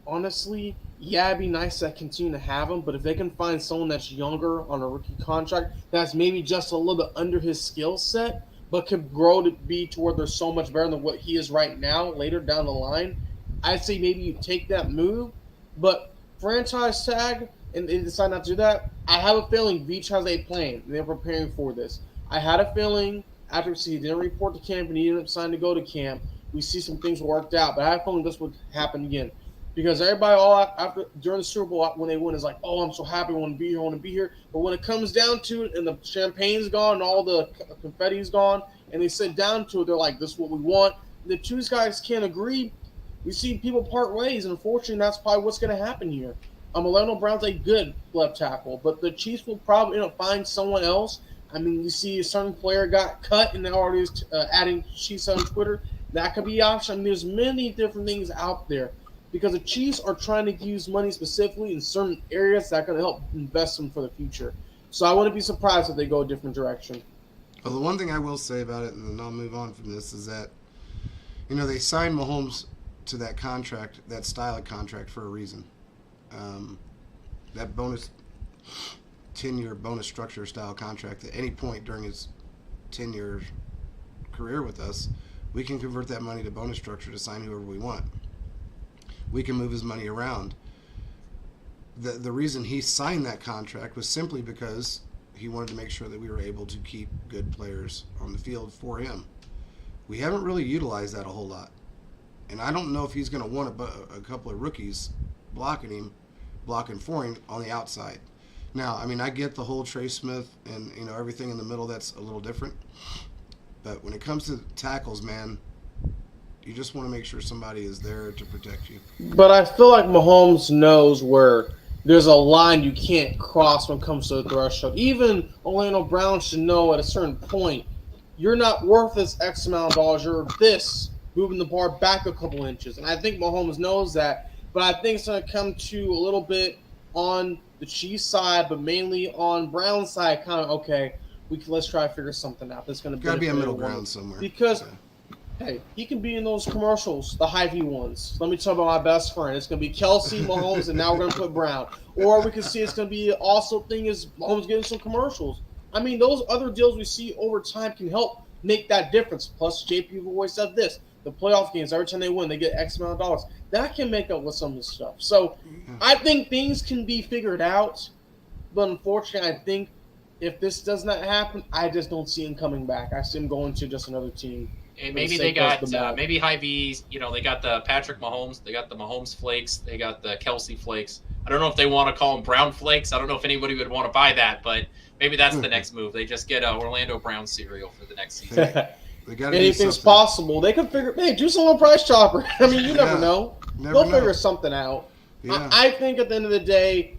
honestly, yeah, it'd be nice to continue to have him, but if they can find someone that's younger on a rookie contract, that's maybe just a little bit under his skill set, but could grow to be to where they're so much better than what he is right now later down the line, I'd say maybe you take that move, but franchise tag and they decide not to do that. I have a feeling Veach has a plan. They're preparing for this. I had a feeling after he didn't report to camp and he ended up signing to go to camp, we see some things worked out, but I have a feeling this would happen again. Because everybody during the Super Bowl when they win is like, I'm so happy, I want to be here. But when it comes down to it and the champagne's gone and all the confetti's gone and they sit down to it, they're like, this is what we want. The two guys can't agree. We see people part ways, and unfortunately, that's probably what's going to happen here. Orlando Brown's a good left tackle, but the Chiefs will probably find someone else. You see a certain player got cut, and they're already adding Chiefs on Twitter. That could be an option. There's many different things out there because the Chiefs are trying to use money specifically in certain areas that can help invest them for the future. So I wouldn't be surprised if they go a different direction. Well, the one thing I will say about it, and then I'll move on from this, is that, they signed Mahomes to that contract, that style of contract, for a reason. That 10-year bonus structure style contract, at any point during his 10-year career with us, we can convert that money to bonus structure to sign whoever we want. We can move his money around. The reason he signed that contract was simply because he wanted to make sure that we were able to keep good players on the field for him. We haven't really utilized that a whole lot. And I don't know if he's going to want a couple of rookies blocking for him on the outside. Now, I get the whole Trey Smith and everything in the middle that's a little different. But when it comes to tackles, man, you just want to make sure somebody is there to protect you. But I feel like Mahomes knows where there's a line you can't cross when it comes to the threshold. Even Orlando Brown should know at a certain point you're not worth this X amount of dollars. You're this, moving the bar back a couple inches. And I think Mahomes knows that. But I think it's going to come to a little bit on the Chiefs side, but mainly on Brown's side. Kind of okay. Let's try to figure something out. There's going to Got to be a middle ground somewhere. Because Okay. hey, he can be in those commercials, the Hy-Vee ones. Let me talk about my best friend. It's going to be Kelsey, Mahomes, and now we're going to put Brown. Or we can see it's going to be also thing is Mahomes getting some commercials. I mean, those other deals we see over time can help make that difference. Plus, JP always said this. The playoff games, every time they win, they get X amount of dollars. That can make up with some of this stuff. So I think things can be figured out. But unfortunately, I think if this does not happen, I just don't see him coming back. I see him going to just another team. And maybe they got maybe Hy-Vees. You know, they got the Patrick Mahomes, they got the Mahomes flakes, they got the Kelsey flakes. I don't know if they want to call them Brown flakes. I don't know if anybody would want to buy that, but maybe that's the next move. They just get Orlando Brown cereal for the next season. Anything's possible. They could figure. Hey, do some on Price Chopper. I mean, you never know. They'll figure something out. Yeah. I think at the end of the day,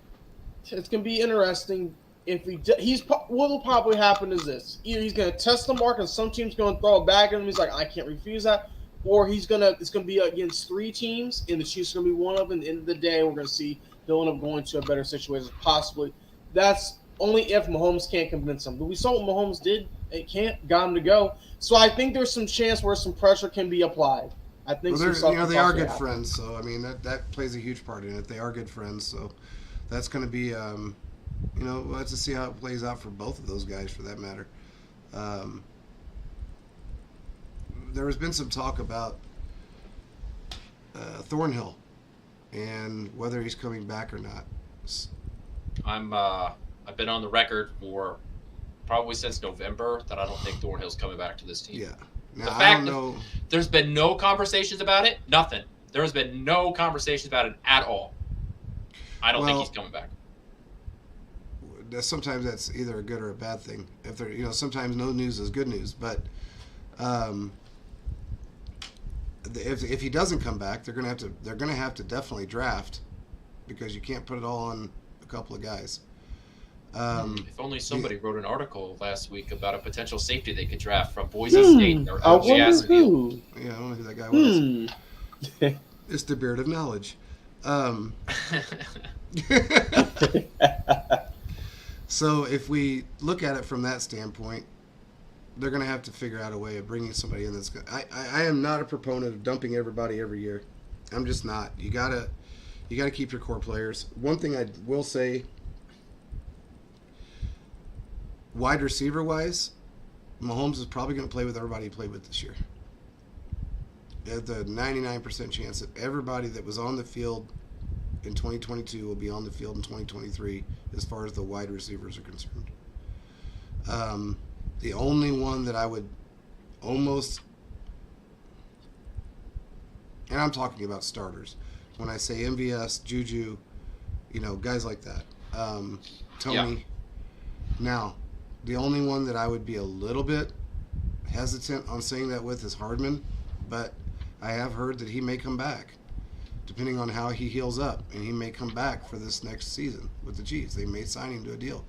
it's gonna be interesting. If what will probably happen is this: either he's going to test the mark, and some team's going to throw it back at him. He's like, I can't refuse that, or it's going to be against 3 teams, and the Chiefs are going to be one of them. At the end of the day, we're going to see they'll end up going to a better situation, possibly. That's only if Mahomes can't convince him. But we saw what Mahomes did; it got him to go. So I think there's some chance where some pressure can be applied. I think they are good friends, so I mean that plays a huge part in it. They are good friends, so that's going to be. We'll have to see how it plays out for both of those guys, for that matter. There has been some talk about Thornhill and whether he's coming back or not. I've been on the record for probably since November that I don't think Thornhill's coming back to this team. Yeah. Now, the fact that there's been no conversations about it, nothing. There has been no conversations about it at all. I don't think he's coming back. Sometimes that's either a good or a bad thing. If they're, sometimes no news is good news. But if he doesn't come back, they're gonna have to definitely draft, because you can't put it all on a couple of guys. If only somebody wrote an article last week about a potential safety they could draft from Boise State. Or I wonder who. Yeah, I don't know who that guy was. It's the beard of knowledge. So if we look at it from that standpoint, they're going to have to figure out a way of bringing somebody in that's good. I am not a proponent of dumping everybody every year. I'm just not. You gotta keep your core players. One thing I will say, wide receiver wise, Mahomes is probably going to play with everybody he played with this year. At the 99% chance that everybody that was on the field in 2022 will be on the field in 2023 as far as the wide receivers are concerned. The only one that I would almost, and I'm talking about starters, when I say MVS, Juju, guys like that, Tony. Yeah. Now, the only one that I would be a little bit hesitant on saying that with is Hardman, but I have heard that he may come back, depending on how he heals up, and he may come back for this next season with the Chiefs. They may sign him to a deal.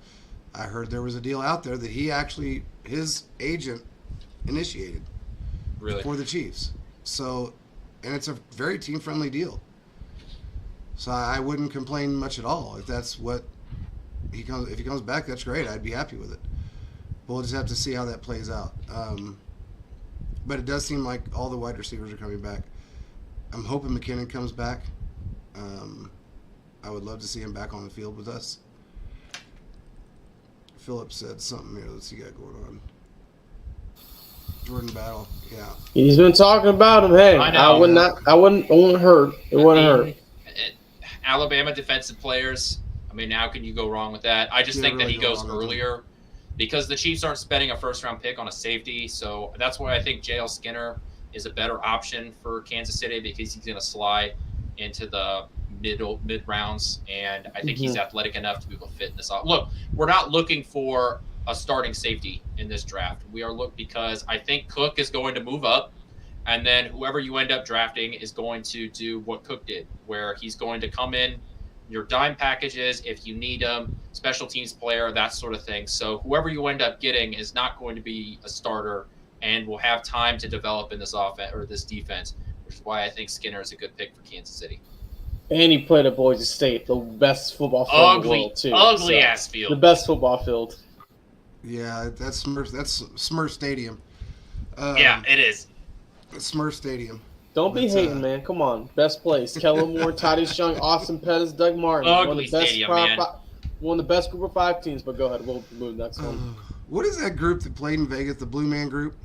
I heard there was a deal out there that his agent initiated for the Chiefs. So, and it's a very team-friendly deal. So I wouldn't complain much at all if that's what if he comes back. That's great. I'd be happy with it. But we'll just have to see how that plays out. But it does seem like all the wide receivers are coming back. I'm hoping McKinnon comes back. I would love to see him back on the field with us. Philip said something here. Let's see what got going on. Jordan Battle, yeah. He's been talking about him. Hey, I wouldn't hurt. It wouldn't hurt. Alabama defensive players. I mean, how can you go wrong with that? I just think really that he goes earlier because the Chiefs aren't spending a first-round pick on a safety. So that's why I think J.L. Skinner is a better option for Kansas City, because he's going to slide into the mid rounds, and I think he's athletic enough to be able to fit in this. Look, we're not looking for a starting safety in this draft. We are because I think Cook is going to move up, and then whoever you end up drafting is going to do what Cook did, where he's going to come in your dime packages if you need him, special teams player, that sort of thing. So whoever you end up getting is not going to be a starter and will have time to develop in this offense or this defense, which is why I think Skinner is a good pick for Kansas City. And he played at Boise State, the best football field in the world, too. Ugly ass field. The best football field. Yeah, that's Smurf Stadium. Yeah, it is. Smurf Stadium. Don't be hating, man. Come on. Best place. Kellen Moore, Titus Young, Austin Pettis, Doug Martin. Ugly stadium, man. One of the best group of 5 teams, but go ahead. We'll move next one. What is that group that played in Vegas, the Blue Man Group?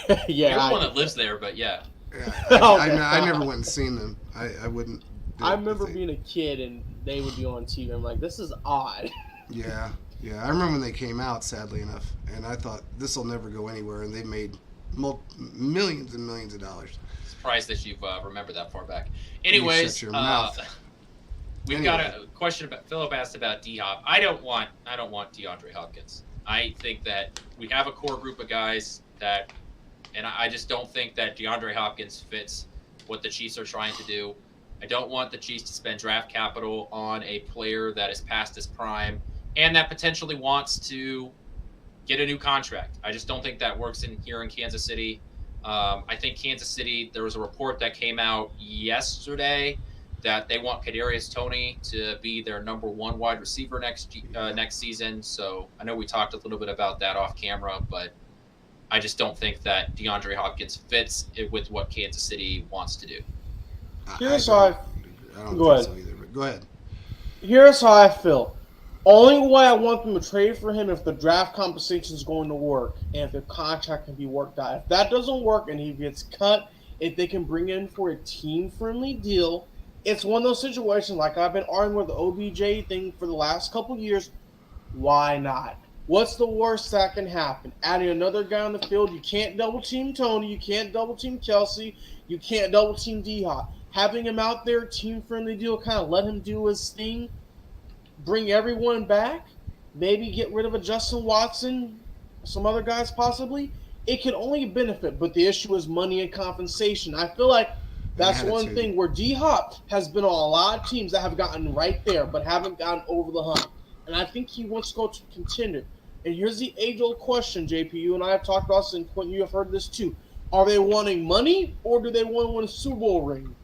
Yeah. You're the one that lives there, but yeah. Yeah, I never went and seen them. I wouldn't. I remember being a kid and they would be on TV. I'm like, this is odd. Yeah. I remember when they came out, sadly enough, and I thought this will never go anywhere, and they made millions and millions of dollars. Surprised that you've remembered that far back. Anyways, shut your mouth. We've got a question about Philip asked about D-Hop. I don't want DeAndre Hopkins. I think that we have a core group of guys that, and I just don't think that DeAndre Hopkins fits what the Chiefs are trying to do. I don't want the Chiefs to spend draft capital on a player that is past his prime and that potentially wants to get a new contract. I just don't think that works here in Kansas City. I think Kansas City, there was a report that came out yesterday that they want Kadarius Toney to be their number 1 wide receiver next season. So I know we talked a little bit about that off camera, but I just don't think that DeAndre Hopkins fits with what Kansas City wants to do. Here's how I don't go think ahead. so either, but go ahead. Here's how I feel. Only way I want them to trade for him if the draft compensation is going to work and if the contract can be worked out. If that doesn't work and he gets cut, if they can bring in for a team-friendly deal, it's one of those situations like I've been arguing with the OBJ thing for the last couple years. Why not? What's the worst that can happen? Adding another guy on the field, you can't double-team Tony, you can't double-team Kelsey, you can't double-team D-Hop. Having him out there, team-friendly deal, kind of let him do his thing, bring everyone back, maybe get rid of a Justin Watson, some other guys possibly. It can only benefit, but the issue is money and compensation. I feel like that's one thing where D-Hop has been on a lot of teams that have gotten right there but haven't gotten over the hump. And I think he wants to go to contender. And here's the age-old question, JP. You and I have talked about this, and Quentin, you have heard this too. Are they wanting money or do they want to win a Super Bowl ring?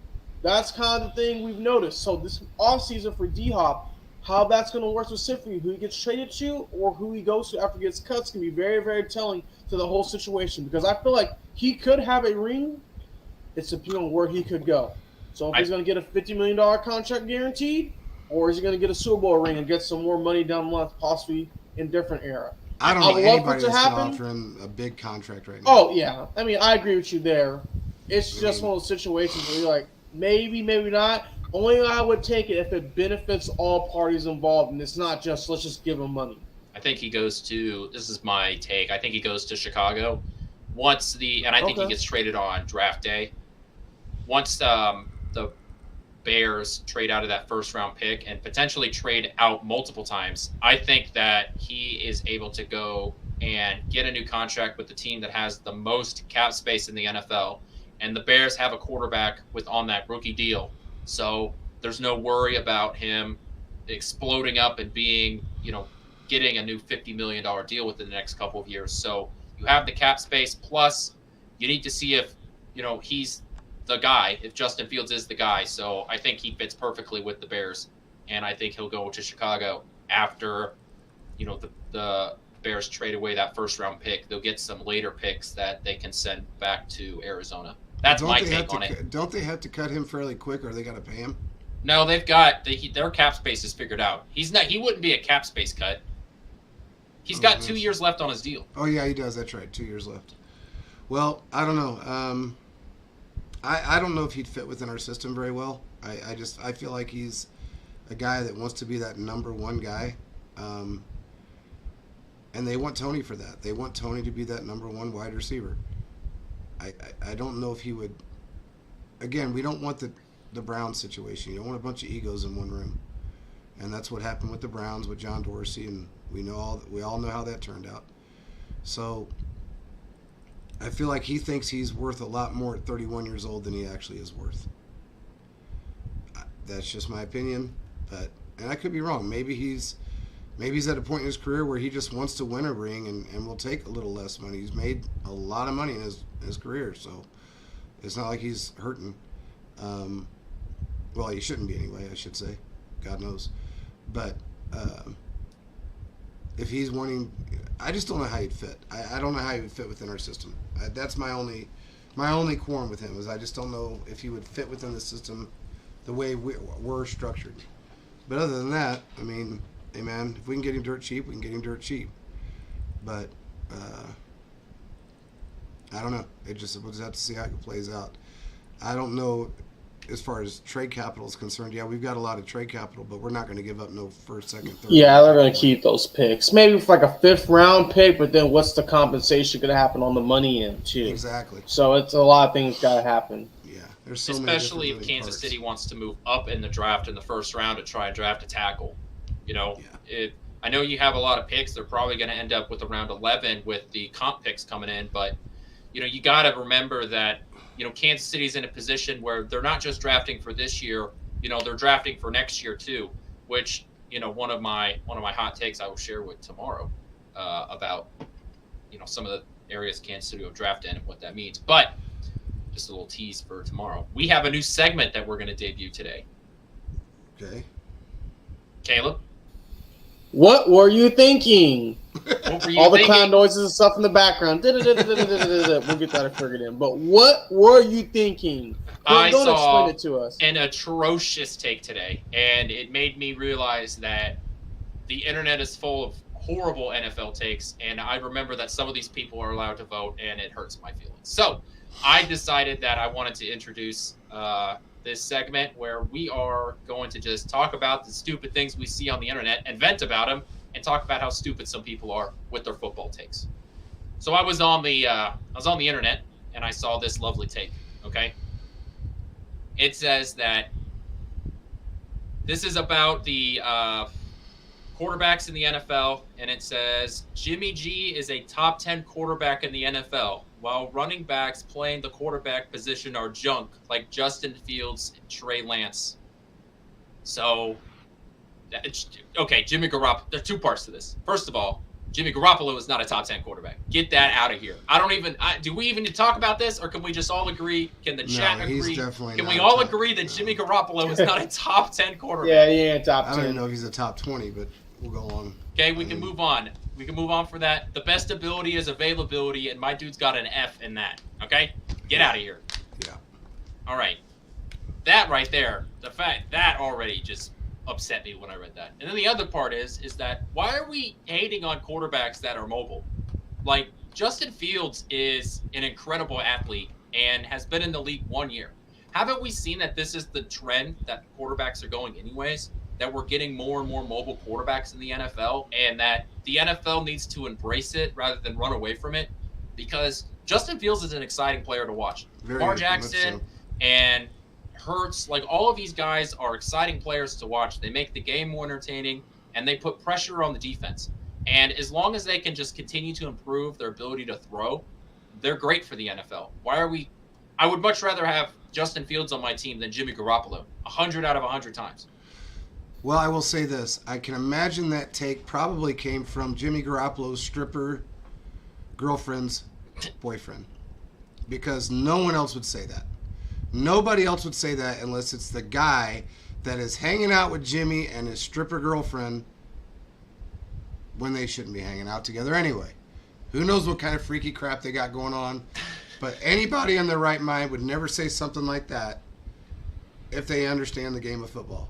That's kind of the thing we've noticed. So this offseason for D-Hop, how that's going to work specifically, who he gets traded to or who he goes to after he gets cuts can be very, very telling to the whole situation. Because I feel like he could have a ring. It's depending on where he could go. So if he's going to get a $50 million contract guaranteed, or is he going to get a Super Bowl ring and get some more money down the line, possibly in different era? I don't know anybody that's offering a big contract right now. Oh, yeah. I mean, I agree with you there. It's just one of those situations where you're like, maybe, maybe not. Only I would take it if it benefits all parties involved, and it's not just, let's just give him money. I think he goes to, this is my take, I think he goes to Chicago. And I think he gets traded on draft day. Once the Bears trade out of that first-round pick and potentially trade out multiple times, I think that he is able to go and get a new contract with the team that has the most cap space in the NFL. And the Bears have a quarterback on that rookie deal. So there's no worry about him exploding up and being, getting a new $50 million deal within the next couple of years. So you have the cap space, plus you need to see if, he's the guy, if Justin Fields is the guy. So I think he fits perfectly with the Bears, and I think he'll go to Chicago after, the Bears trade away that first-round pick. They'll get some later picks that they can send back to Arizona. That's my take on it. Don't they have to cut him fairly quick, or they got to pay him? No, they've got their cap space is figured out. He wouldn't be a cap space cut. He's got 2 years left on his deal. Oh yeah, he does. That's right, 2 years left. Well, I don't know. I don't know if he'd fit within our system very well. I feel like he's a guy that wants to be that number 1 guy, and they want Tony for that. They want Tony to be that number 1 wide receiver. I don't know if he would. Again, we don't want the Browns situation. You don't want a bunch of egos in one room, and that's what happened with the Browns with John Dorsey, and we all know how that turned out. So I feel like he thinks he's worth a lot more at 31 years old than he actually is worth. That's just my opinion, and I could be wrong. Maybe he's maybe he's at a point in his career where he just wants to win a ring and will take a little less money. He's made a lot of money in his career, so it's not like he's hurting. Well, he shouldn't be anyway, I should say. God knows. But if he's wanting, I just don't know how he'd fit. I don't know how he would fit within our system. That's my only qualm with him, is I just don't know if he would fit within the system the way we're structured. But other than that, I mean, hey man, if we can get him dirt cheap, we can get him dirt cheap. But I don't know. We'll just have to see how it plays out. I don't know as far as trade capital is concerned. Yeah, we've got a lot of trade capital, but we're not going to give up no first, second, third. Yeah, they're going to keep those picks. Maybe for like a 5th round pick, but then what's the compensation going to happen on the money end too? Exactly. So it's a lot of things got to happen. Yeah, there's so especially many if Kansas parts. City wants to move up in the draft in the first round to try and draft a tackle. You know, I know you have a lot of picks. They're probably going to end up with around 11 with the comp picks coming in, but you got to remember that Kansas City's in a position where they're not just drafting for this year. They're drafting for next year too, which one of my hot takes I will share with tomorrow about some of the areas Kansas City will draft in and what that means. But just a little tease for tomorrow. We have a new segment that we're going to debut today. Okay. Caleb, what were you thinking? What were you All the thinking? clown noises and stuff in the background. We'll get that figured in. But what were you thinking? I Don't saw explain it to us. an atrocious take today, and it made me realize that the internet is full of horrible NFL takes, and I remember that some of these people are allowed to vote, and it hurts my feelings. So I decided that I wanted to introduce this segment where we are going to just talk about the stupid things we see on the internet and vent about them and talk about how stupid some people are with their football takes. So I was on the internet and I saw this lovely take. Okay, it says that this is about the quarterbacks in the NFL, and it says Jimmy G is a top 10 quarterback in the NFL, while running backs playing the quarterback position are junk, like Justin Fields and Trey Lance. So, okay, Jimmy Garoppolo. There are two parts to this. First of all, Jimmy Garoppolo is not a top 10 quarterback. Get that out of here. Do we even need to talk about this, or can we just all agree? Can the chat agree? Can we all agree that Jimmy Garoppolo is not a top 10 quarterback? Yeah, he ain't top 10. I don't even know if he's a top 20, but we'll go on. Okay, we can move on. We can move on for that. The best ability is availability, and my dude's got an F in that. Okay? Get out of here. Yeah. All right. That right there, the fact that already just upset me when I read that. And then the other part is that why are we hating on quarterbacks that are mobile? Like, Justin Fields is an incredible athlete and has been in the league 1 year. Haven't we seen that this is the trend that quarterbacks are going anyways? That we're getting more and more mobile quarterbacks in the NFL, and that the NFL needs to embrace it rather than run away from it, because Justin Fields is an exciting player to watch. Lamar Jackson and Hurts, like all of these guys are exciting players to watch. They make the game more entertaining, and they put pressure on the defense. And as long as they can just continue to improve their ability to throw, they're great for the NFL. I would much rather have Justin Fields on my team than Jimmy Garoppolo, 100 out of 100 times. Well, I will say this. I can imagine that take probably came from Jimmy Garoppolo's stripper girlfriend's boyfriend, because no one else would say that. Nobody else would say that unless it's the guy that is hanging out with Jimmy and his stripper girlfriend when they shouldn't be hanging out together anyway. Who knows what kind of freaky crap they got going on, but anybody in their right mind would never say something like that if they understand the game of football.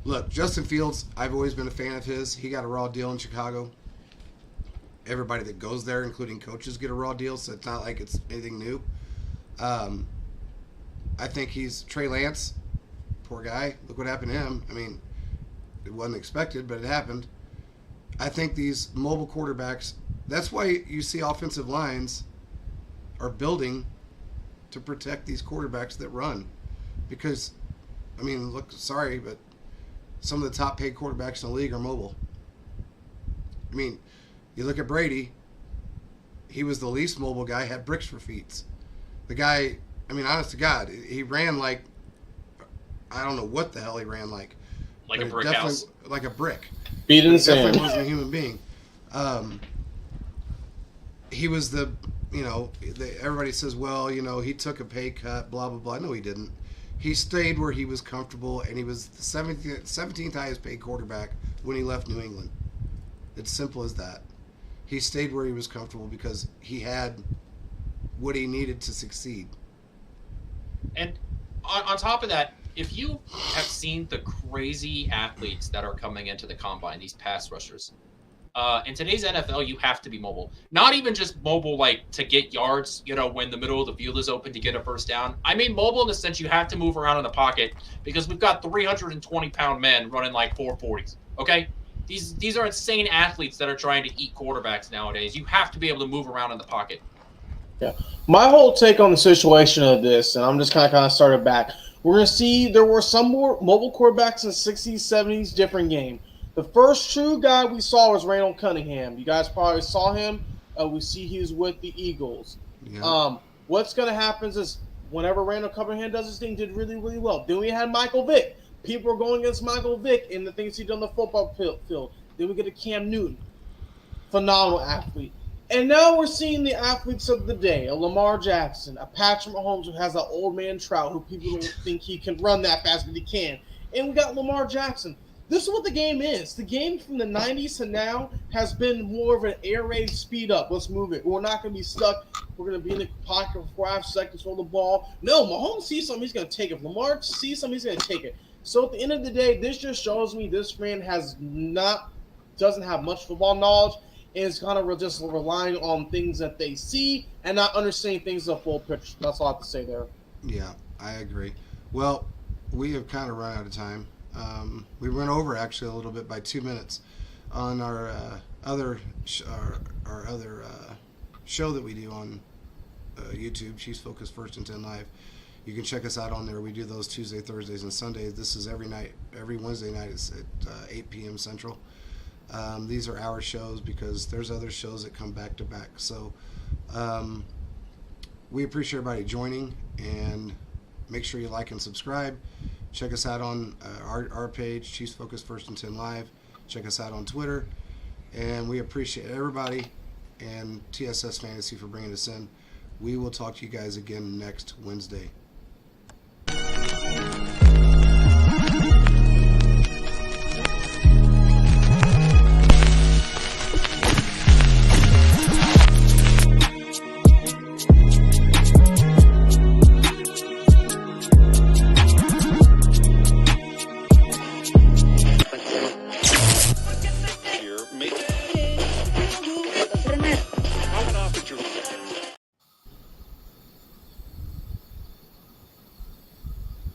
Look, Justin Fields, I've always been a fan of his. He got a raw deal in Chicago. Everybody that goes there, including coaches, get a raw deal, so it's not like it's anything new. I think he's Trey Lance. Poor guy. Look what happened to him. I mean, it wasn't expected, but it happened. I think these mobile quarterbacks, that's why you see offensive lines are building to protect these quarterbacks that run. Because, I mean, look, sorry, but some of the top paid quarterbacks in the league are mobile. I mean, you look at Brady, he was the least mobile guy, had bricks for feet. The guy, I mean, honest to God, he ran like, I don't know what the hell he ran like. Like a brick house. Like a brick. Beat in the Definitely sand. wasn't a human being. He was everybody says, well, he took a pay cut, blah, blah, blah. No, he didn't. He stayed where he was comfortable, and he was the 17th highest paid quarterback when he left New England. It's simple as that. He stayed where he was comfortable because he had what he needed to succeed. And on top of that, if you have seen the crazy athletes that are coming into the combine, these pass rushers, in today's NFL, you have to be mobile. Not even just mobile like to get yards, when the middle of the field is open to get a first down. I mean mobile in the sense you have to move around in the pocket because we've got 320-pound men running like 440s. Okay? These are insane athletes that are trying to eat quarterbacks nowadays. You have to be able to move around in the pocket. Yeah. My whole take on the situation of this, and I'm just kind of started back. We're going to see there were some more mobile quarterbacks in the 60s, 70s, different game. The first true guy we saw was Randall Cunningham. You guys probably saw him. We see he was with the Eagles. Yeah. What's going to happen is whenever Randall Cunningham does his thing, did really, really well. Then we had Michael Vick. People are going against Michael Vick in the things he did on the football field. Then we get a Cam Newton. Phenomenal athlete. And now we're seeing the athletes of the day, a Lamar Jackson, a Patrick Mahomes who has that old man Trout who people don't think he can run that fast, but he can. And we got Lamar Jackson. This is what the game is. The game from the 90s to now has been more of an air raid speed up. Let's move it. We're not going to be stuck. We're going to be in the pocket for 5 seconds, hold the ball. No, Mahomes sees something, he's going to take it. If Lamar sees something, he's going to take it. So at the end of the day, this just shows me this man doesn't have much football knowledge and is kind of just relying on things that they see and not understanding things the full picture. That's all I have to say there. Yeah, I agree. Well, we have kind of run out of time. We went over actually a little bit by 2 minutes on our other show that we do on YouTube, Chiefs Focus First and 10 Live. You can check us out on there. We do those Tuesday, Thursdays, and Sundays. This is every night. Every Wednesday night is at 8 p.m. Central. These are our shows because there's other shows that come back to back. So we appreciate everybody joining, and make sure you like and subscribe. Check us out on our page, Chiefs Focus First and 10 Live. Check us out on Twitter. And we appreciate everybody and TSS Fantasy for bringing us in. We will talk to you guys again next Wednesday.